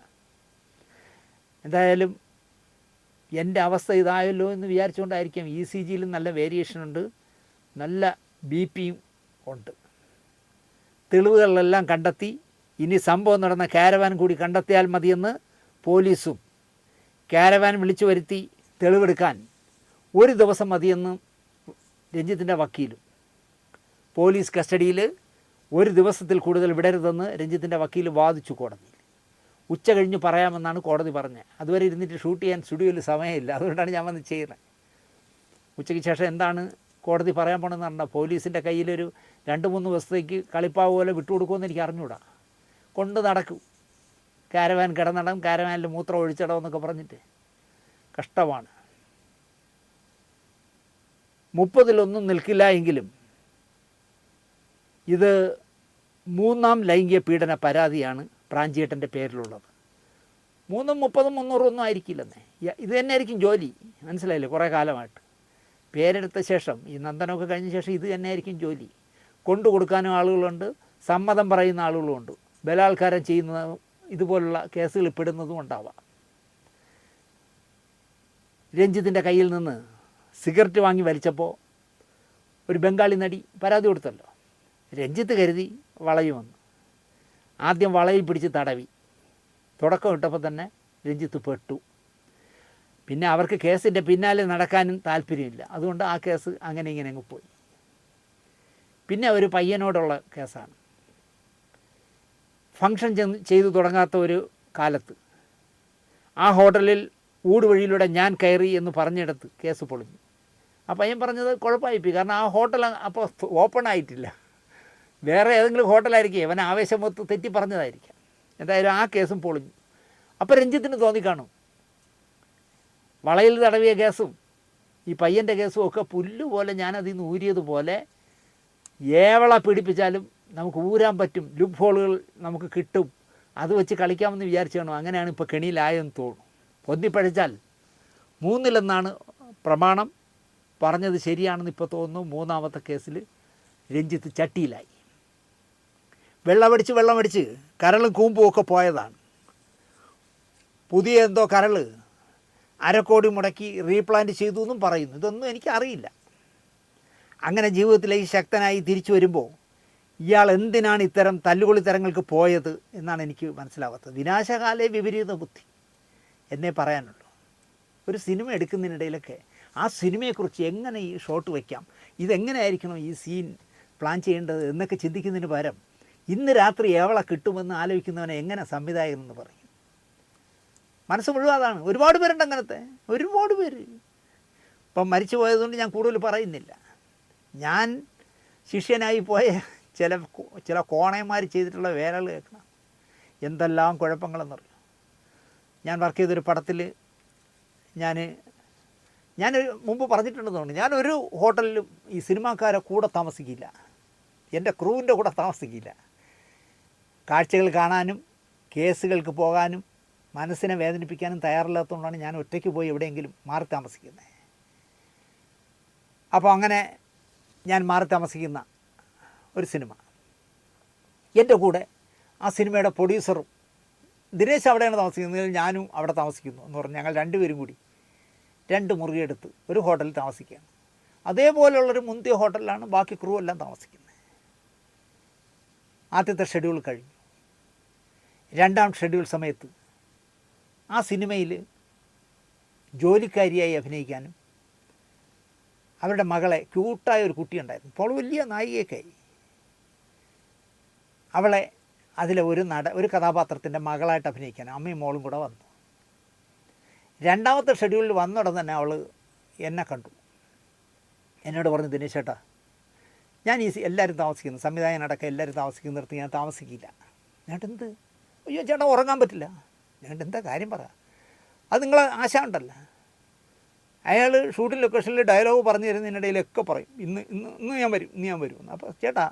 എന്തായാലും എൻ്റെ അവസ്ഥ ഇതായല്ലോ എന്ന് വിചാരിച്ചുകൊണ്ടായിരിക്കും ECGയിലും നല്ല വേരിയേഷനുണ്ട്, നല്ല BP യും ഉണ്ട്. തെളിവുകളെല്ലാം കണ്ടെത്തി ഇനി സംഭവം നടന്ന കാരവാൻ കൂടി കണ്ടെത്തിയാൽ മതിയെന്ന് പോലീസും കാരവാൻ വിളിച്ചു വരുത്തി തെളിവെടുക്കാൻ ഒരു ദിവസം മതിയെന്ന് രഞ്ജിത്തിൻ്റെ വക്കീലും. പോലീസ് കസ്റ്റഡിയിൽ ഒരു ദിവസത്തിൽ കൂടുതൽ വിടരുതെന്ന് രഞ്ജിത്തിൻ്റെ വക്കീൽ വാദിച്ചു കോടതിയിൽ. ഉച്ച കഴിഞ്ഞ് പറയാമെന്നാണ് കോടതി പറഞ്ഞത്. അതുവരെ ഇരുന്നിട്ട് ഷൂട്ട് ചെയ്യാൻ സ്റ്റുഡിയോയിൽ സമയമില്ല, അതുകൊണ്ടാണ് ഞാൻ വന്ന് ചെയ്യുന്നത്. ഉച്ചയ്ക്ക് ശേഷം എന്താണ് കോടതി പറയാൻ പോകണമെന്ന് പറഞ്ഞാൽ പോലീസിൻ്റെ കയ്യിലൊരു 2-3 ദിവസത്തേക്ക് കളിപ്പാവ് പോലെ വിട്ടുകൊടുക്കുമെന്ന് എനിക്ക് അറിഞ്ഞൂടാ. കൊണ്ട് നടക്കും, കാരവാൻ കിടന്നിടം, കാരവാനിൽ മൂത്രം ഒഴിച്ചിടം എന്നൊക്കെ പറഞ്ഞിട്ട് കഷ്ടമാണ്. 30-ലൊന്നും നിൽക്കില്ല എങ്കിലും ഇത് 3ാം ലൈംഗിക പീഡന പരാതിയാണ് പ്രാഞ്ചിയേട്ടൻ്റെ പേരിലുള്ളത്. 3, 30, 300 ഒന്നും ആയിരിക്കില്ലെന്നേ. ഇത് തന്നെ ആയിരിക്കും ജോലി, മനസ്സിലായില്ലേ? കുറേ കാലമായിട്ട് പേരെടുത്ത ശേഷം, ഈ നന്ദനമൊക്കെ കഴിഞ്ഞ ശേഷം ഇത് തന്നെ ആയിരിക്കും ജോലി. കൊണ്ടു കൊടുക്കാനും ആളുകളുണ്ട്, സമ്മതം പറയുന്ന ആളുകളുമുണ്ട്, ബലാത്കാരം ചെയ്യുന്ന ഇതുപോലുള്ള കേസുകൾ പെടുന്നതും ഉണ്ടാവാം. രഞ്ജിത്തിൻ്റെ കയ്യിൽ നിന്ന് സിഗരറ്റ് വാങ്ങി വലിച്ചപ്പോൾ ഒരു ബംഗാളി നടി പരാതി കൊടുത്തല്ലോ. രഞ്ജിത്ത് കരുതി വളയുമെന്ന്. ആദ്യം വളയിൽ പിടിച്ച് തടവി. തുടക്കം ഇട്ടപ്പോൾ തന്നെ രഞ്ജിത്ത് പെട്ടു. പിന്നെ അവർക്ക് കേസിൻ്റെ പിന്നാലെ നടക്കാനും താല്പര്യമില്ല, അതുകൊണ്ട് ആ കേസ് അങ്ങനെ ഇങ്ങനെ അങ്ങ് പോയി. പിന്നെ ഒരു പയ്യനോടുള്ള കേസാണ്. ഫങ്ഷൻ ചെയ്തു തുടങ്ങാത്ത ഒരു കാലത്ത് ആ ഹോട്ടലിൽ ഊടുവഴിയിലൂടെ ഞാൻ കയറി എന്ന് പറഞ്ഞിടത്ത് കേസ് പൊളിഞ്ഞു. ആ പയ്യൻ പറഞ്ഞത് കുഴപ്പമായിപ്പോയി, കാരണം ആ ഹോട്ടൽ അപ്പോൾ ഓപ്പൺ ആയിട്ടില്ല. വേറെ ഏതെങ്കിലും ഹോട്ടലായിരിക്കും, അവൻ ആവേശം മൊത്ത് തെറ്റി പറഞ്ഞതായിരിക്കാം. എന്തായാലും ആ കേസും പൊളിഞ്ഞു. അപ്പോൾ രഞ്ജിത്തിന് തോന്നിക്കാണും വളയിൽ തടവിയ കേസും ഈ പയ്യൻ്റെ കേസും ഒക്കെ പുല്ലുപോലെ ഞാനതിൽ നിന്ന് ഊരിയതുപോലെ ഏവള പീഡിപ്പിച്ചാലും നമുക്ക് ഊരാൻ പറ്റും, ലുപ്പ് ഹോളുകൾ നമുക്ക് കിട്ടും, അത് വെച്ച് കളിക്കാമെന്ന് വിചാരിച്ചു കാണും. അങ്ങനെയാണ് ഇപ്പോൾ കെണിയിലായെന്ന് തോന്നുന്നു. പൊന്തിപ്പഴിച്ചാൽ 3-ലെന്നാണ് പ്രമാണം. പറഞ്ഞത് ശരിയാണെന്ന് ഇപ്പോൾ തോന്നുന്നു. 3ാമത്തെ കേസിൽ രഞ്ജിത്ത് ചട്ടിയിലായി. വെള്ളമടിച്ച് കരളും കൂമ്പും ഒക്കെ പോയതാണ്. പുതിയ എന്തോ കരൾ 1/2 കോടി മുടക്കി റീപ്ലാന്റ് ചെയ്തു എന്നും പറയുന്നു. ഇതൊന്നും എനിക്കറിയില്ല. അങ്ങനെ ജീവിതത്തിലേക്ക് ശക്തനായി തിരിച്ചു വരുമ്പോൾ ഇയാൾ എന്തിനാണ് ഇത്തരം തല്ലുകൊള്ളിത്തരങ്ങൾക്ക് പോയത് എന്നാണ് എനിക്ക് മനസ്സിലാവാത്തത്. വിനാശകാലേ വിപരീത ബുദ്ധി എന്നേ പറയാനുള്ളൂ. ഒരു സിനിമ എടുക്കുന്നതിനിടയിലൊക്കെ ആ സിനിമയെക്കുറിച്ച് എങ്ങനെ ഈ ഷോട്ട് വയ്ക്കാം, ഇതെങ്ങനെയായിരിക്കണം ഈ സീൻ പ്ലാൻ ചെയ്യേണ്ടത് എന്നൊക്കെ ചിന്തിക്കുന്നതിന് പകരം ഇന്ന് രാത്രി എവളെ കിട്ടുമെന്ന് ആലോചിക്കുന്നവനെ എങ്ങനെ സംവിധായകനെന്ന് പറയും. മനസ്സ് മുഴുവൻ അതാണ്. ഒരുപാട് പേരുണ്ട് അങ്ങനത്തെ, ഒരുപാട് പേര്. ഇപ്പം മരിച്ചു പോയതുകൊണ്ട് ഞാൻ കൂടുതൽ പറയുന്നില്ല. ഞാൻ ശിഷ്യനായി പോയ ചില കോണയന്മാർ ചെയ്തിട്ടുള്ള വേലകൾ കേൾക്കണം. എന്തെല്ലാം കുഴപ്പങ്ങളെന്നറിയും. ഞാൻ വർക്ക് ചെയ്തൊരു പടത്തിൽ ഞാൻ മുമ്പ് പറഞ്ഞിട്ടുണ്ടെന്ന് തോന്നുന്നു, ഞാനൊരു ഹോട്ടലിലും ഈ സിനിമാക്കാരെ കൂടെ താമസിക്കില്ല, എൻ്റെ ക്രൂവിൻ്റെ കൂടെ താമസിക്കില്ല. കാഴ്ചകൾ കാണാനും കേസുകൾക്ക് പോകാനും മനസ്സിനെ വേദനിപ്പിക്കാനും തയ്യാറില്ലാത്തതുകൊണ്ടാണ് ഞാൻ ഒറ്റയ്ക്ക് പോയി എവിടെയെങ്കിലും മാറി താമസിക്കുന്നത്. അപ്പോൾ അങ്ങനെ ഞാൻ മാറി താമസിക്കുന്ന ഒരു സിനിമ, എൻ്റെ കൂടെ ആ സിനിമയുടെ പ്രൊഡ്യൂസറും ദിനേശ് അവിടെയാണ് താമസിക്കുന്നത്, ഞാനും അവിടെ താമസിക്കുന്നു എന്ന് പറഞ്ഞ് ഞങ്ങൾ 2 പേരും കൂടി 2 മുറിയെടുത്ത് ഒരു ഹോട്ടലിൽ താമസിക്കുകയാണ്. അതേപോലെയുള്ളൊരു മുന്തിയ ഹോട്ടലിലാണ് ബാക്കി ക്രൂ എല്ലാം താമസിക്കുന്നത്. ആദ്യത്തെ ഷെഡ്യൂൾ കഴിഞ്ഞു. 2ാം ഷെഡ്യൂൾ സമയത്ത് ആ സിനിമയിൽ ജോലിക്കാരിയായി അഭിനയിക്കാനും അവരുടെ മകളെ, ക്യൂട്ടായ ഒരു കുട്ടിയുണ്ടായിരുന്നു, ഇപ്പോൾ വലിയ നായികയൊക്കെയായി, അവളെ അതിലെ ഒരു കഥാപാത്രത്തിൻ്റെ മകളായിട്ട് അഭിനയിക്കാൻ അമ്മയും മോളും കൂടെ വന്നു. 2ാമത്തെ ഷെഡ്യൂളിൽ വന്നുടൻ തന്നെ അവൾ എന്നെ കണ്ടു. എന്നോട് പറഞ്ഞു, ദിനേശ് ചേട്ടാ, ഞാൻ എല്ലാവരും താമസിക്കുന്നു, സംവിധായകനടക്കം എല്ലാവരും താമസിക്കുന്നിടത്ത് ഞാൻ താമസിക്കില്ല. എന്ത്? അയ്യോ ചേട്ടാ, ഉറങ്ങാൻ പറ്റില്ല. എന്താ കാര്യം പറ. അത് നിങ്ങളെ ആശ ഉണ്ടല്ല. അയാൾ ഷൂട്ടിംഗ് ലൊക്കേഷനിൽ ഡയലോഗ് പറഞ്ഞു തരുന്നതിനിടയിലൊക്കെ പറയും, ഇന്ന് ഞാൻ വരും. അപ്പോൾ ചേട്ടാ,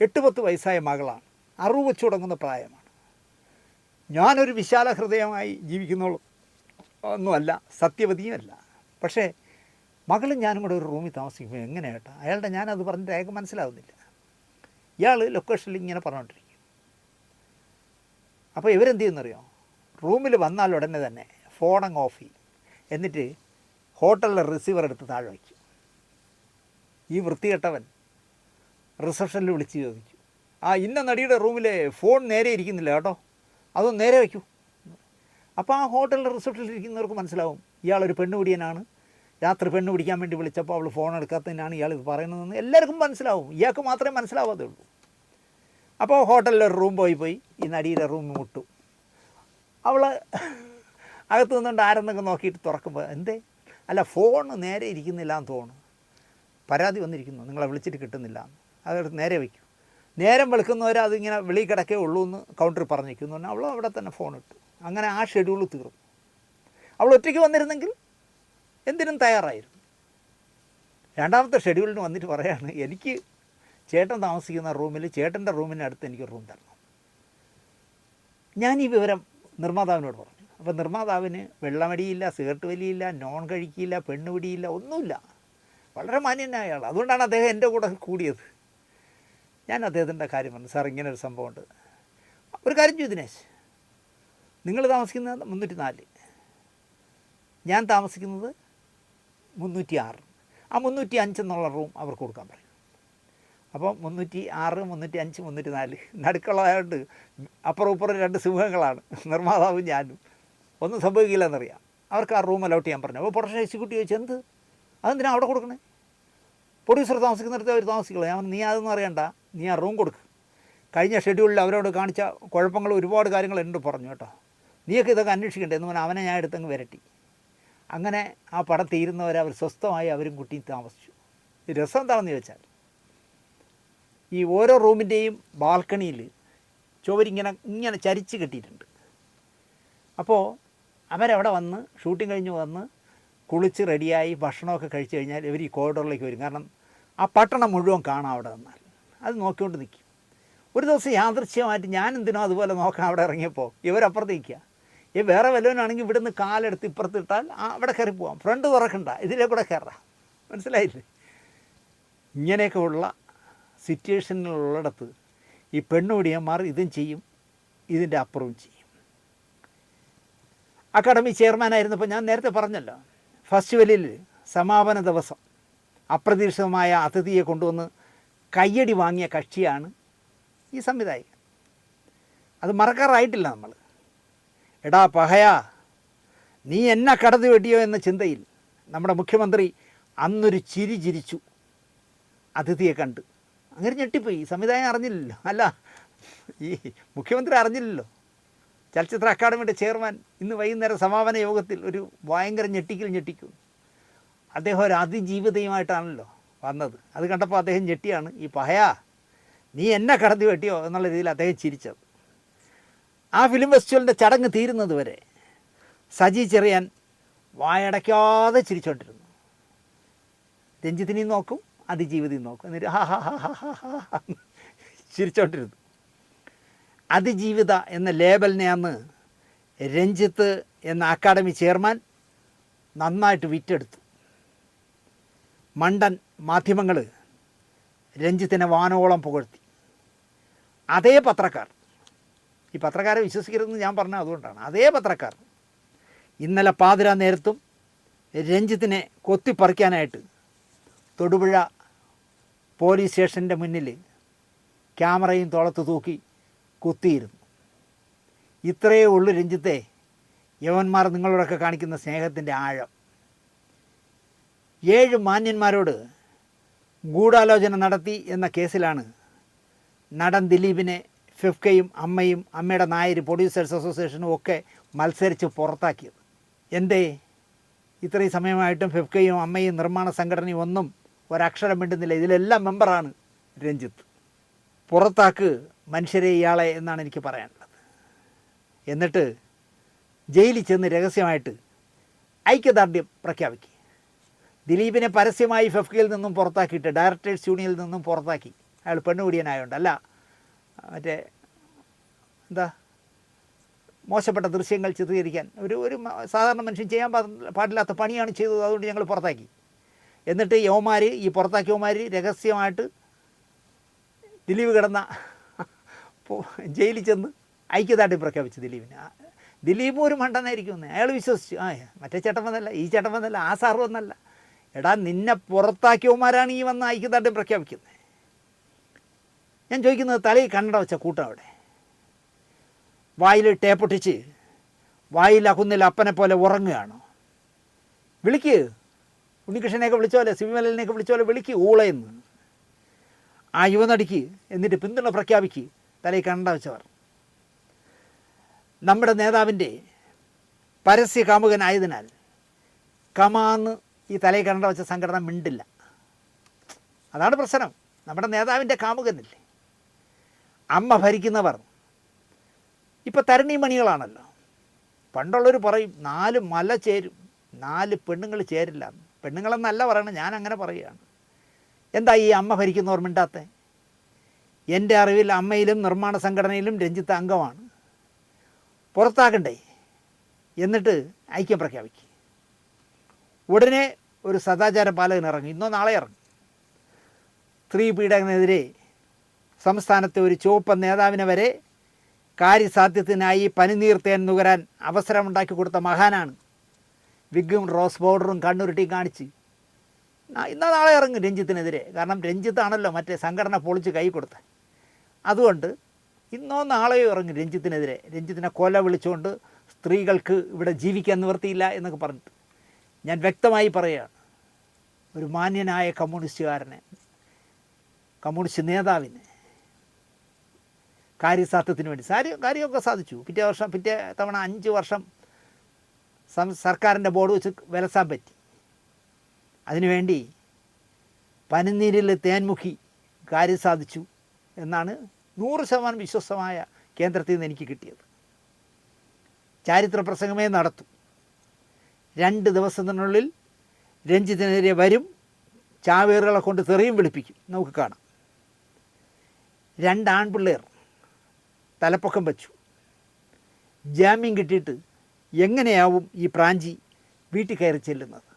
8-10 വയസ്സായ മകളാണ്, 60 വെച്ച് തുടങ്ങുന്ന പ്രായമാണ്. ഞാനൊരു വിശാല ഹൃദയമായി ജീവിക്കുന്നോളൂ ഒന്നുമല്ല, സത്യവതിയുമല്ല. പക്ഷേ മകളും ഞാനും കൂടെ ഒരു റൂമിൽ താമസിക്കുമ്പോൾ എങ്ങനെ ചേട്ടാ? ഞാനത് പറഞ്ഞിട്ട് അയാൾക്ക് മനസ്സിലാവുന്നില്ല. ഇയാൾ ലൊക്കേഷനിൽ ഇങ്ങനെ പറഞ്ഞുകൊണ്ടിരിക്കും. അപ്പോൾ ഇവരെന്ത് ചെയ്യുന്നറിയോ? റൂമിൽ വന്നാൽ ഉടനെ തന്നെ ഫോണങ്ങ് ഓഫ് ചെയ്യും. എന്നിട്ട് ഹോട്ടലിലെ റിസീവർ എടുത്ത് താഴെ വയ്ക്കും. ഈ വൃത്തികെട്ടവൻ റിസപ്ഷനിൽ വിളിച്ച് ചോദിക്കും, ഇന്ന നടിയുടെ റൂമിലെ ഫോൺ നേരെ ഇരിക്കുന്നില്ല കേട്ടോ, അതൊന്ന് നേരെ വയ്ക്കൂ. അപ്പോൾ ആ ഹോട്ടലിൻ്റെ റിസപ്ഷനിലിരിക്കുന്നവർക്ക് മനസ്സിലാവും ഇയാളൊരു പെണ്ണുപിടിയനാണ്, രാത്രി പെണ്ണ് പിടിക്കാൻ വേണ്ടി വിളിച്ചപ്പോൾ അവൾ ഫോൺ എടുക്കാത്തതിനാണ് ഇയാൾ ഇത് പറയുന്നതെന്ന് എല്ലാവർക്കും മനസ്സിലാവും. ഇയാൾക്ക് മാത്രമേ മനസ്സിലാവാതെ ഉള്ളൂ. അപ്പോൾ ഹോട്ടലിലൊരു റൂം പോയി ഈ നടിയുടെ റൂം മുട്ടും. അവൾ അകത്ത് നിന്നുകൊണ്ട് ആരെന്നൊക്കെ നോക്കിയിട്ട് തുറക്കുമ്പോൾ എന്തേ, അല്ല ഫോൺ നേരെ ഇരിക്കുന്നില്ല എന്ന് തോന്നുന്നു, പരാതി വന്നിരിക്കുന്നു, നിങ്ങളെ വിളിച്ചിട്ട് കിട്ടുന്നില്ല എന്ന്. അതെടുത്ത് നേരെ വയ്ക്കും. നേരം വെളുക്കുന്നവരെ അതിങ്ങനെ വെളിയിൽ കിടക്കേ ഉള്ളൂ എന്ന് കൗണ്ടറിൽ പറഞ്ഞിരിക്കുന്നു പറഞ്ഞാൽ അവൾ അവിടെ തന്നെ ഫോൺ ഇട്ടു. അങ്ങനെ ആ ഷെഡ്യൂൾ തീർന്നു. അവൾ ഒറ്റയ്ക്ക് വന്നിരുന്നെങ്കിൽ എന്തിനും തയ്യാറായിരുന്നു. രണ്ടാമത്തെ ഷെഡ്യൂളിന് വന്നിട്ട് പറയാണ്, എനിക്ക് ചേട്ടൻ താമസിക്കുന്ന റൂമിൽ ചേട്ടൻ്റെ റൂമിനടുത്ത് എനിക്ക് റൂം തരണം. ഞാൻ ഈ വിവരം നിർമ്മാതാവിനോട് പറഞ്ഞു. അപ്പോൾ നിർമ്മാതാവിന് വെള്ളമടിയില്ല, സിഗരറ്റ് വലിയില്ല, നോൺ കഴിക്കില്ല, പെണ്ണുപിടിയില്ല, ഒന്നുമില്ല. വളരെ മാന്യനായ ആൾ. അതുകൊണ്ടാണ് അദ്ദേഹം എൻ്റെ കൂടെ കൂടിയത്. ഞാൻ അദ്ദേഹത്തിൻ്റെ കാര്യം പറഞ്ഞു, സാർ ഇങ്ങനെ ഒരു സംഭവമുണ്ട്, ഒരു കാര്യം ചെയ്തു ദിനേശ്, നിങ്ങൾ താമസിക്കുന്നത് 304, ഞാൻ താമസിക്കുന്നത് 306, ആ 305 എന്നുള്ള റൂം അവർക്ക് കൊടുക്കാൻ പറയും. അപ്പോൾ 306, 305, 304 നടുക്കളായതുകൊണ്ട് അപ്പുറം ഇപ്പുറം 2 സിംഹങ്ങളാണ്, നിർമ്മാതാവും ഞാനും. ഒന്നും സംഭവിക്കില്ലെന്നറിയാം. അവർക്ക് ആ റൂം അലോട്ട് ചെയ്യാൻ പറഞ്ഞു. അപ്പോൾ പ്രൊഡക്ഷൻ എക്സിക്യൂട്ടീവ് ചോദിച്ചു, എന്ത് അതെന്തിനാ അവിടെ കൊടുക്കണേ, പ്രൊഡ്യൂസർ താമസിക്കുന്നിടത്ത് അവർ താമസിക്കുള്ളൂ. ഞാൻ നീ അതൊന്നും അറിയണ്ട, നീ ആ റൂം കൊടുക്ക്. കഴിഞ്ഞ ഷെഡ്യൂളിൽ അവരോട് കാണിച്ച കുഴപ്പങ്ങൾ ഒരുപാട് കാര്യങ്ങൾ എന്നോട് പറഞ്ഞു കേട്ടോ, നീയൊക്കെ ഇതൊക്കെ അന്വേഷിക്കണ്ടേ എന്ന് പറഞ്ഞാൽ അവനെ ഞാൻ എടുത്തങ്ങ് വരട്ടി. അങ്ങനെ ആ പടം തീരുന്നവരെ അവർ സ്വസ്ഥമായി അവരും കുട്ടിയും താമസിച്ചു. രസം എന്താണെന്ന് ചോദിച്ചാൽ, ഈ ഓരോ റൂമിൻ്റെയും ബാൽക്കണിയിൽ ചുവരിങ്ങനെ ചരിച്ച് കെട്ടിയിട്ടുണ്ട്. അപ്പോൾ അവരവിടെ വന്ന് ഷൂട്ടിംഗ് കഴിഞ്ഞ് വന്ന് കുളിച്ച് റെഡിയായി ഭക്ഷണമൊക്കെ കഴിച്ച് കഴിഞ്ഞാൽ ഇവർ ഈ കോറിഡോറിലേക്ക് വരും. കാരണം ആ പട്ടണം മുഴുവൻ കാണാം അവിടെ നിന്നാൽ. അത് നോക്കിക്കൊണ്ട് നിൽക്കും. ഒരു ദിവസം യാദൃശ്യമായിട്ട് ഞാൻ എന്തിനോ അതുപോലെ നോക്കാൻ അവിടെ ഇറങ്ങിയപ്പോൾ ഇവരപ്പുറത്ത് നിൽക്കുക. വേറെ വല്ലവനാണെങ്കിൽ ഇവിടുന്ന് കാലെടുത്ത് ഇപ്പുറത്തിട്ടാൽ അവിടെ കയറി പോവാം, ഫ്രണ്ട് തുറക്കണ്ട, ഇതിലേ കൂടെ കയറാം. മനസ്സിലായില്ലേ? ഇങ്ങനെയൊക്കെ ഉള്ള സിറ്റുവേഷനിലുള്ളിടത്ത് ഈ പെണ്ണുപിടിയന്മാർ ഇതും ചെയ്യും, ഇതിൻ്റെ അപ്പുറവും ചെയ്യും. അക്കാഡമി ചെയർമാനായിരുന്നപ്പോൾ ഞാൻ നേരത്തെ പറഞ്ഞല്ലോ, ഫെസ്റ്റിവലിൽ സമാപന ദിവസം അപ്രതീക്ഷിതമായ അതിഥിയെ കൊണ്ടുവന്ന് കയ്യടി വാങ്ങിയ കക്ഷിയാണ് ഈ സംവിധായകൻ. അത് മറക്കാറായിട്ടില്ല നമ്മൾ. എടാ പഹയാ, നീ എന്നെ കടത്തി വെട്ടിയോ എന്ന ചിന്തയിൽ നമ്മുടെ മുഖ്യമന്ത്രി അന്നൊരു ചിരി ചിരിച്ചു അതിഥിയെ കണ്ട്. അങ്ങനെ ഞെട്ടിപ്പോയി. സംവിധായകൻ അറിഞ്ഞില്ലല്ലോ, അല്ല ഈ മുഖ്യമന്ത്രി അറിഞ്ഞില്ലല്ലോ. ചലച്ചിത്ര അക്കാദമിയുടെ ചെയർമാൻ ഇന്ന് വൈകുന്നേരം സമാപന യോഗത്തിൽ ഒരു ഭയങ്കര ഞെട്ടിക്കും. അദ്ദേഹം ഒരു അതിജീവിതയുമായിട്ടാണല്ലോ വന്നത്. അത് കണ്ടപ്പോൾ അദ്ദേഹം ഞെട്ടിയാണ്, ഈ പഹയാ നീ എന്നെ കടത്തി വെട്ടിയോ എന്നുള്ള രീതിയിൽ അദ്ദേഹം ചിരിച്ചത്. ആ ഫിലിം ഫെസ്റ്റിവലിൻ്റെ ചടങ്ങ് തീരുന്നത് വരെ സജി ചെറിയാൻ വായടയ്ക്കാതെ ചിരിച്ചോണ്ടിരുന്നു. രഞ്ജിത്തിനെയും നോക്കും, അതിജീവിതയും നോക്കും, എന്നിട്ട് ഹാ ഹാ ഹാ ഹാ ഹാ ചിരിച്ചോണ്ടിരുന്നു. അതിജീവിത എന്ന ലേബലിനെ അന്ന് രഞ്ജിത്ത് എന്ന അക്കാഡമി ചെയർമാൻ നന്നായിട്ട് വിറ്റെടുത്തു. മണ്ടൻ മാധ്യമങ്ങൾ രഞ്ജിത്തിനെ വാനോളം പുകഴ്ത്തി. അതേ പത്രക്കാർ, ഈ പത്രക്കാരെ വിശ്വസിക്കരുതെന്ന് ഞാൻ പറഞ്ഞത് അതുകൊണ്ടാണ്, അതേ പത്രക്കാർ ഇന്നലെ പാതിരാ നേരത്തും രഞ്ജിത്തിനെ കൊത്തിപ്പറിക്കാനായിട്ട് തൊടുപുഴ പോലീസ് സ്റ്റേഷൻ്റെ മുന്നിൽ ക്യാമറയും തോളത്ത് തൂക്കി കുത്തിയിരുന്നു. ഇത്രയേ ഉള്ളൂ രഞ്ജിത്തെ യവന്മാർ നിങ്ങളോടൊക്കെ കാണിക്കുന്ന സ്നേഹത്തിൻ്റെ ആഴം. 7 മാന്യന്മാരോട് ഗൂഢാലോചന നടത്തി എന്ന കേസിലാണ് നടൻ ദിലീപിനെ ഫിഫ്കയും അമ്മയും അമ്മയുടെ നായർ പ്രൊഡ്യൂസേഴ്സ് അസോസിയേഷനും ഒക്കെ മത്സരിച്ച് പുറത്താക്കിയത്. എന്തേ ഇത്രയും സമയമായിട്ടും ഫിഫ്കയും അമ്മയും നിർമ്മാണ സംഘടനയും ഒന്നും ഒരക്ഷരം മിണ്ടുന്നില്ല? ഇതിലെല്ലാം മെമ്പറാണ് രഞ്ജിത്ത്. പുറത്താക്ക് മനുഷ്യരെ ഇയാളെ എന്നാണ് എനിക്ക് പറയാനുള്ളത്. എന്നിട്ട് ജയിലിൽ ചെന്ന് രഹസ്യമായിട്ട് ഐക്യദാർഢ്യം പ്രഖ്യാപിക്കുക. ദിലീപിനെ പരസ്യമായി ഫെഫ്കയിൽ നിന്നും പുറത്താക്കിയിട്ട് ഡയറക്ടേഴ്സ് യൂണിയനിൽ നിന്നും പുറത്താക്കി. അയാൾ പെണ്ണുപിടിയനായതുകൊണ്ടല്ല, മറ്റേ എന്താ മോശപ്പെട്ട ദൃശ്യങ്ങൾ ചിത്രീകരിക്കാൻ ഒരു സാധാരണ മനുഷ്യൻ ചെയ്യാൻ പാടില്ലാത്ത പണിയാണ് ചെയ്തത്, അതുകൊണ്ട് ഞങ്ങൾ പുറത്താക്കി. എന്നിട്ട് യവന്മാർ, ഈ പുറത്താക്കിയവന്മാർ രഹസ്യമായിട്ട് ദിലീപ് കിടന്ന ജയിലിൽ ചെന്ന് ഐക്യദാർഢ്യം പ്രഖ്യാപിച്ചു ദിലീപിന്. ദിലീപ് ഒരു മണ്ടനായിരിക്കും അയാൾ വിശ്വസിച്ചു. മറ്റേ ചേട്ടൻ വന്നല്ല, ഈ ചേട്ടൻ വന്നല്ല, ആ സാറ് വന്നല്ല. എടാ നിന്നെ പുറത്താക്കിയവന്മാരാണ് ഈ വന്ന് ഐക്യദാർഢ്യം പ്രഖ്യാപിക്കുന്നത്. ഞാൻ ചോദിക്കുന്നത്, തലയിൽ കണ്ണട വെച്ച കൂട്ടം അവിടെ, വായിൽ ടേപ്പൊട്ടിച്ച് വായിൽ അകുന്നിൽ അപ്പനെ പോലെ ഉറങ്ങുകയാണോ? വിളിക്ക്, ഉണ്ണികൃഷ്ണനെയൊക്കെ വിളിച്ചോലെ, സിവിമലനെയൊക്കെ വിളിച്ചോലെ വിളിക്ക് ഊളയെന്ന് ആ യുവനടിക്ക്. എന്നിട്ട് പിന്തുണ പ്രഖ്യാപിക്ക് തലയിൽ കണ്ണട വെച്ചവർ. നമ്മുടെ നേതാവിൻ്റെ പരസ്യ കാമുകനായതിനാൽ കമാന്ന് ഈ തലയിൽ കണ്ണട വെച്ച സംഘടന മിണ്ടില്ല. അതാണ് പ്രശ്നം. നമ്മുടെ നേതാവിൻ്റെ കാമുകനല്ലേ. അമ്മ ഭരിക്കുന്നവർ ഇപ്പോൾ തരുണീമണികളാണല്ലോ. പണ്ടുള്ളവർ പറയും 4 മല ചേരും, 4 പെണ്ണുങ്ങൾ ചേരില്ല. പെണ്ണുങ്ങളെന്നല്ല പറയണം, ഞാൻ അങ്ങനെ പറയുകയാണ്. എന്താ ഈ അമ്മ ഭരിക്കുന്നവർ മിണ്ടാത്ത? എൻ്റെ അറിവിൽ അമ്മയിലും നിർമ്മാണ സംഘടനയിലും രഞ്ജിത്ത് അംഗമാണ്. പുറത്താക്കണ്ടേ? എന്നിട്ട് ഐക്യം പ്രഖ്യാപിക്കും. ഉടനെ ഒരു സദാചാര പാലകൻ ഇറങ്ങും, ഇന്നോ നാളെ ഇറങ്ങും. സ്ത്രീ പീഡനത്തിനെതിരെ സംസ്ഥാനത്തെ ഒരു ചുവപ്പ് നേതാവിനെ വരെ കാര്യസാധ്യത്തിനായി പനിനീർ തേൻ നുകരാൻ അവസരമുണ്ടാക്കി കൊടുത്ത മഹാനാണ്. വിഗും റോസ് പൗഡറും കണ്ണുരുട്ടിയും കാണിച്ച് ഇന്നോ നാളെ ഇറങ്ങും രഞ്ജിത്തിനെതിരെ. കാരണം രഞ്ജിത്താണല്ലോ മറ്റേ സംഘടന പൊളിച്ച് കൈ കൊടുത്തത്. അതുകൊണ്ട് ഇന്നോ നാളെയോ ഇറങ്ങും രഞ്ജിത്തിനെതിരെ. രഞ്ജിത്തിനെ കൊല വിളിച്ചുകൊണ്ട് സ്ത്രീകൾക്ക് ഇവിടെ ജീവിക്കാൻ നിവൃത്തിയില്ല എന്നൊക്കെ പറഞ്ഞിട്ട്. ഞാൻ വ്യക്തമായി പറയുകയാണ്, ഒരു മാന്യനായ കമ്മ്യൂണിസ്റ്റുകാരനെ, കമ്മ്യൂണിസ്റ്റ് നേതാവിനെ കാര്യസാധ്യത്തിന് വേണ്ടി കാര്യമൊക്കെ സാധിച്ചു. പിറ്റേ തവണ 5 വർഷം സർക്കാരിൻ്റെ ബോർഡ് വെച്ച് വിലസാൻ പറ്റി. അതിനുവേണ്ടി പനിനീരിൽ തേൻമുഖി കാര്യം സാധിച്ചു എന്നാണ് 100% വിശ്വസ്തമായ കേന്ദ്രത്തിൽ നിന്ന് എനിക്ക് കിട്ടിയത്. ചാരിത്ര പ്രസംഗമേ നടത്തും. 2 ദിവസത്തിനുള്ളിൽ രഞ്ജിത്തിനെതിരെ വരും, ചാവേറുകളെ കൊണ്ട് തെറിയും വിളിപ്പിക്കും. നമുക്ക് കാണാം. 2 ആൺപിള്ളേർ തലപ്പൊക്കം വച്ചു. ജാമ്യം കിട്ടിയിട്ട് എങ്ങനെയാവും ഈ പ്രാഞ്ചി വീട്ടിൽ കയറി ചെല്ലുന്നത്?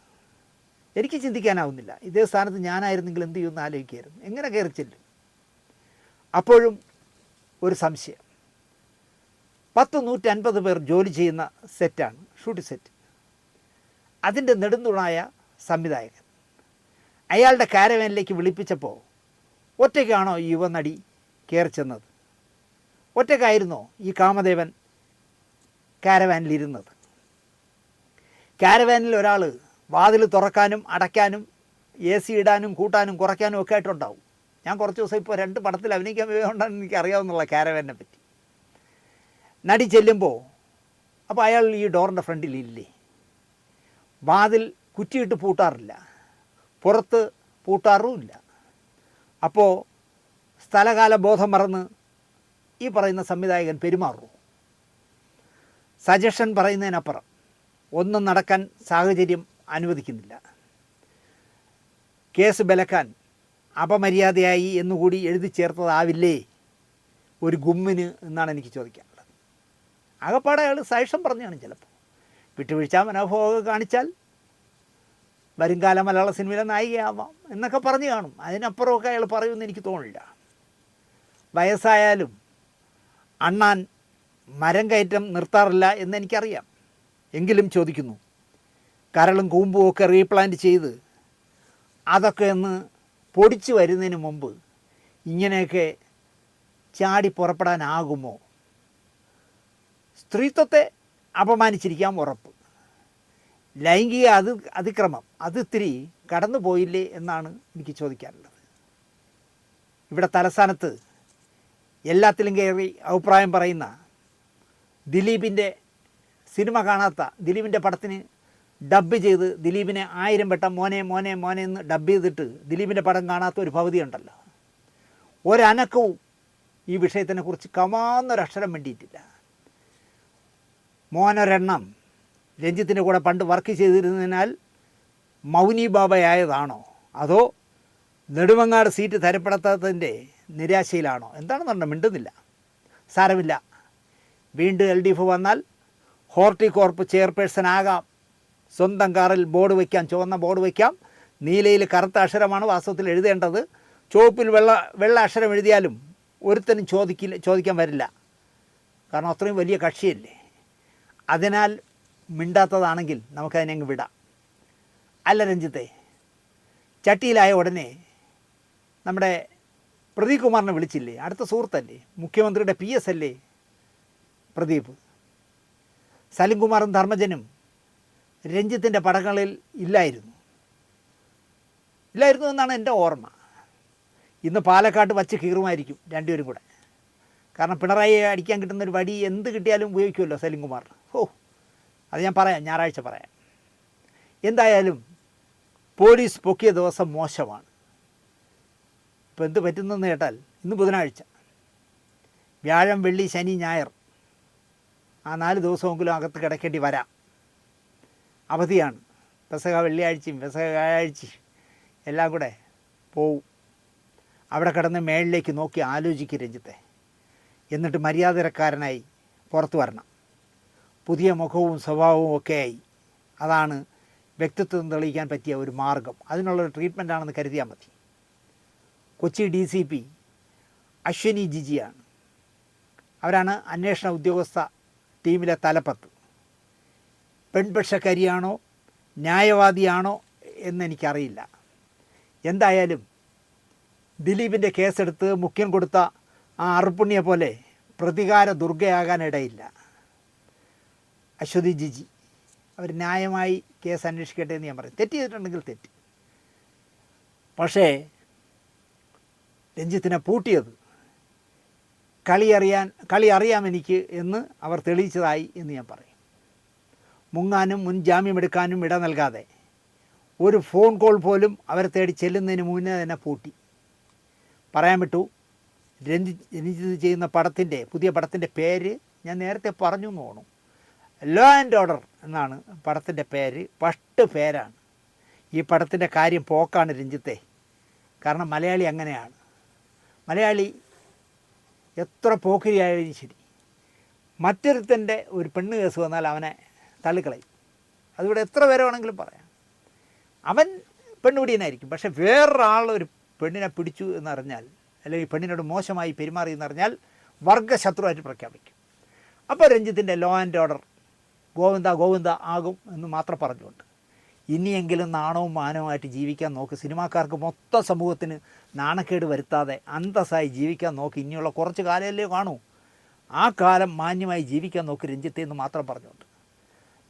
എനിക്ക് ചിന്തിക്കാനാവുന്നില്ല. ഇതേ സ്ഥാനത്ത് ഞാനായിരുന്നെങ്കിൽ എന്ത് ചെയ്യുമെന്ന് ആലോചിക്കായിരുന്നു. എങ്ങനെ കയറി ചെല്ലും? അപ്പോഴും ഒരു സംശയം. 150 പേർ ജോലി ചെയ്യുന്ന സെറ്റാണ്, ഷൂട്ടിംഗ് സെറ്റ്. അതിൻ്റെ നെടുന്തുണായ സംവിധായകൻ അയാളുടെ കാരവാനിലേക്ക് വിളിപ്പിച്ചപ്പോൾ ഒറ്റയ്ക്കാണോ ഈ യുവനടി കയറി ചെന്നത്? ഒറ്റയ്ക്കായിരുന്നോ ഈ കാമദേവൻ കാരവാനിലിരുന്നത്? കാരവാനിൽ ഒരാൾ വാതിൽ തുറക്കാനും അടയ്ക്കാനും AC ഇടാനും കൂട്ടാനും കുറയ്ക്കാനും ഒക്കെ ആയിട്ടുണ്ടാവും. ഞാൻ കുറച്ച് ദിവസം ഇപ്പോൾ 2 പടത്തിൽ അഭിനയിക്കാൻ പോയതുകൊണ്ടാണ് എനിക്കറിയാവുന്നുള്ള കാരവാനെ പറ്റി. നടി ചെല്ലുമ്പോൾ അപ്പോൾ അയാൾ ഈ ഡോറിൻ്റെ ഫ്രണ്ടിലില്ലേ? വാതിൽ കുറ്റിയിട്ട് പൂട്ടാറില്ല, പുറത്ത് പൂട്ടാറുമില്ല. അപ്പോൾ സ്ഥലകാല ബോധം മറന്ന് ഈ പറയുന്ന സംവിധായകൻ പെരുമാറുമോ? സജഷൻ പറയുന്നതിനപ്പുറം ഒന്നും നടക്കാൻ സാഹചര്യം അനുവദിക്കുന്നില്ല. കേസ് ബലക്കാൻ അപമര്യാദയായി എന്നുകൂടി എഴുതി ചേർത്തതാവില്ലേ ഒരു ഗുമ്മിന് എന്നാണ് എനിക്ക് ചോദിക്കാനുള്ളത്. ആകപ്പാടെ അയാൾ സജഷൻ പറഞ്ഞാണ്. ചിലപ്പോൾ വിട്ടുവീഴ്ച മനോഭാവമൊക്കെ കാണിച്ചാൽ വരുംകാല മലയാള സിനിമയിലെ നായികയാവാം എന്നൊക്കെ പറഞ്ഞു കാണും. അതിനപ്പുറമൊക്കെ അയാൾ പറയുമെന്ന് എനിക്ക് തോന്നില്ല. വയസ്സായാലും അണ്ണാൻ മരം കയറ്റം നിർത്താറില്ല എന്നെനിക്കറിയാം. എങ്കിലും ചോദിക്കുന്നു, കരളും കൂമ്പും ഒക്കെ റീപ്ലാന്റ് ചെയ്ത് അതൊക്കെ ഒന്ന് പൊടിച്ചു വരുന്നതിന് മുമ്പ് ഇങ്ങനെയൊക്കെ ചാടി പുറപ്പെടാനാകുമോ? സ്ത്രീത്വത്തെ അപമാനിച്ചിരിക്കാം ഉറപ്പ്. ലൈംഗിക അതിക്രമം അത് ഇത്തിരി കടന്നു പോയില്ലേ എന്നാണ് എനിക്ക് ചോദിക്കാനുള്ളത്. ഇവിടെ തലസ്ഥാനത്ത് എല്ലാത്തിലും കയറി അഭിപ്രായം പറയുന്ന ദിലീപിൻ്റെ സിനിമ കാണാത്ത, ദിലീപിൻ്റെ പടത്തിന് ഡബ്ബ് ചെയ്ത് ദിലീപിനെ 1000 വട്ടം മോനെ മോനെ മോനെ എന്ന് ഡബ്ബ് ചെയ്തിട്ട് ദിലീപിൻ്റെ പടം കാണാത്ത ഒരു ഭവതി ഉണ്ടല്ലോ. ഒരനക്കവും ഈ വിഷയത്തിനെക്കുറിച്ച് കമാന്നൊരക്ഷരം വേണ്ടിയിട്ടില്ല. മോനൊരെണ്ണം രഞ്ജിത്തിൻ്റെ കൂടെ പണ്ട് വർക്ക് ചെയ്തിരുന്നതിനാൽ മൗനി ബാബയായതാണോ, അതോ നെടുമങ്ങാട് സീറ്റ് തരപ്പെടാത്തതിൻ്റെ നിരാശയിലാണോ? എന്താണെന്ന് പറഞ്ഞാൽ മിണ്ടുന്നില്ല. സാരമില്ല, വീണ്ടും LDF വന്നാൽ ഹോർട്ടികോർപ്പ് ചെയർപേഴ്സൺ ആകാം. സ്വന്തം കാറിൽ ബോർഡ് വയ്ക്കാം, ചുവന്ന ബോർഡ് വയ്ക്കാം. നീലയിൽ കറുത്ത അക്ഷരമാണ് വാസ്തവത്തിൽ എഴുതേണ്ടത്. ചുവപ്പിൽ വെള്ള അക്ഷരം എഴുതിയാലും ഒരുത്തനും ചോദിക്കാൻ വരില്ല. കാരണം അത്രയും വലിയ കക്ഷിയല്ലേ. അതിനാൽ മിണ്ടാത്തതാണെങ്കിൽ നമുക്കതിനങ്ങ് വിടാം. അല്ല രഞ്ജിത്തെ, ചട്ടിയിലായ ഉടനെ നമ്മുടെ പ്രദീപ് കുമാറിനെ വിളിച്ചില്ലേ? അടുത്ത സുഹൃത്തല്ലേ, മുഖ്യമന്ത്രിയുടെ PS അല്ലേ പ്രദീപ്. സലിംകുമാറും ധർമ്മജനും രഞ്ജിത്തിൻ്റെ പടങ്ങളിൽ ഇല്ലായിരുന്നു എന്നാണ് എൻ്റെ ഓർമ്മ. ഇന്ന് പാലക്കാട്ട് വച്ച് കീറുമായിരിക്കും രണ്ടുപേരും കൂടെ. കാരണം പിണറായി അടിക്കാൻ കിട്ടുന്നൊരു വടി എന്ത് കിട്ടിയാലും ഉപയോഗിക്കുമല്ലോ സലിംകുമാർ. അത് ഞാൻ പറയാം, ഞായറാഴ്ച പറയാം. എന്തായാലും പോലീസ് പൊക്കിയ ദിവസം മോശമാണ്. ഇപ്പോൾ എന്ത് പറ്റുന്നതെന്ന് കേട്ടാൽ ഇന്ന് ബുധനാഴ്ച, വ്യാഴം, വെള്ളി, ശനി, ഞായർ, ആ 4 ദിവസമെങ്കിലും അകത്ത് കിടക്കേണ്ടി വരാം. അവധിയാണ്. പെസഹ വെള്ളിയാഴ്ചയും പെസഹ വ്യാഴാഴ്ചയും എല്ലാം കൂടെ പോവും. അവിടെ കിടന്ന് മേളിലേക്ക് നോക്കി ആലോചിക്കും രഞ്ജിത്തെ. എന്നിട്ട് മര്യാദക്കാരനായി പുറത്തു വരണം. പുതിയ മുഖവും സ്വഭാവവും ഒക്കെയായി. അതാണ് വ്യക്തിത്വം തെളിയിക്കാൻ പറ്റിയ ഒരു മാർഗം. അതിനുള്ളൊരു ട്രീറ്റ്മെൻറ്റാണെന്ന് കരുതിയാൽ മതി. കൊച്ചി DCP അശ്വനി ജിജിയാണ്. അവരാണ് അന്വേഷണ ഉദ്യോഗസ്ഥ ടീമിലെ തലപ്പത്ത്. പെൺപക്ഷക്കാരിയാണോ ന്യായവാദിയാണോ എന്നെനിക്കറിയില്ല. എന്തായാലും ദിലീപിൻ്റെ കേസെടുത്ത് മുഖ്യൻ കൊടുത്ത ആ അറുപുണ്യെ പോലെ പ്രതികാര ദുർഗയാകാനിടയില്ല. അശ്വതി ജിജി അവർ ന്യായമായി കേസ് അന്വേഷിക്കട്ടെ എന്ന് ഞാൻ പറയും. തെറ്റ് ചെയ്തിട്ടുണ്ടെങ്കിൽ തെറ്റ്. പക്ഷേ രഞ്ജിത്തിനെ പൂട്ടിയത് കളി അറിയാം എനിക്ക് എന്ന് അവർ തെളിയിച്ചതായി എന്ന് ഞാൻ പറയും. മുങ്ങാനും മുൻ ജാമ്യമെടുക്കാനും ഇട നൽകാതെ ഒരു ഫോൺ കോൾ പോലും അവരെ തേടി ചെല്ലുന്നതിന് മുന്നേ തന്നെ പൂട്ടി. പറയാൻ വിട്ടു, രഞ്ജിത്ത് ചെയ്യുന്ന പുതിയ പടത്തിൻ്റെ പേര് ഞാൻ നേരത്തെ പറഞ്ഞു എന്ന് തോന്നുന്നു. ലോ ആൻഡ് ഓർഡർ എന്നാണ് പടത്തിൻ്റെ പേര്. ഫസ്റ്റ് പേരാണ്. ഈ പടത്തിൻ്റെ കാര്യം പോക്കാണ് രഞ്ജിത്തെ. കാരണം മലയാളി അങ്ങനെയാണ്. മലയാളി എത്ര പോക്കിരിയായാലും ശരി, മറ്റൊരുത്തൻ്റെ ഒരു പെണ്ണ് കേസ് വന്നാൽ അവനെ തള്ളിക്കളയും. അതിവിടെ എത്ര പേരെ വേണമെങ്കിലും പറയാം. അവൻ പെണ്ണുപിടിയനായിരിക്കും. പക്ഷേ വേറൊരാൾ ഒരു പെണ്ണിനെ പിടിച്ചു എന്നറിഞ്ഞാൽ, അല്ലെങ്കിൽ പെണ്ണിനോട് മോശമായി പെരുമാറി എന്നറിഞ്ഞാൽ വർഗശത്രുവായിട്ട് പ്രഖ്യാപിക്കും. അപ്പോൾ രഞ്ജിത്തിൻ്റെ ലോ ആൻഡ് ഓർഡർ ഗോവിന്ദ ആകും എന്ന് മാത്രം പറഞ്ഞുകൊണ്ട് ഇനിയെങ്കിലും നാണവും മാനവുമായിട്ട് ജീവിക്കാൻ നോക്ക്. സിനിമാക്കാർക്ക് മൊത്തം സമൂഹത്തിന് നാണക്കേട് വരുത്താതെ അന്തസ്സായി ജീവിക്കാൻ നോക്ക്. ഇനിയുള്ള കുറച്ച് കാലമല്ലേ കാണൂ. ആ കാലം മാന്യമായി ജീവിക്കാൻ നോക്ക് രഞ്ജിത്തെ എന്ന് മാത്രം പറഞ്ഞുകൊണ്ട്,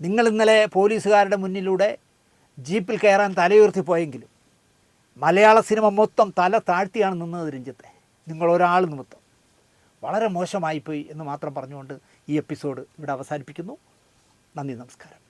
നിങ്ങൾ ഇന്നലെ പോലീസുകാരുടെ മുന്നിലൂടെ ജീപ്പിൽ കയറാൻ തലയുയർത്തി പോയെങ്കിലും മലയാള സിനിമ മൊത്തം തല താഴ്ത്തിയാണ് നിന്നത് രഞ്ജിത്തെ. നിങ്ങളൊരാൾ നിമിത്തം വളരെ മോശമായിപ്പോയി എന്ന് മാത്രം പറഞ്ഞുകൊണ്ട് ഈ എപ്പിസോഡ് ഇവിടെ അവസാനിപ്പിക്കുന്നു. നന്ദി, നമസ്കാരം.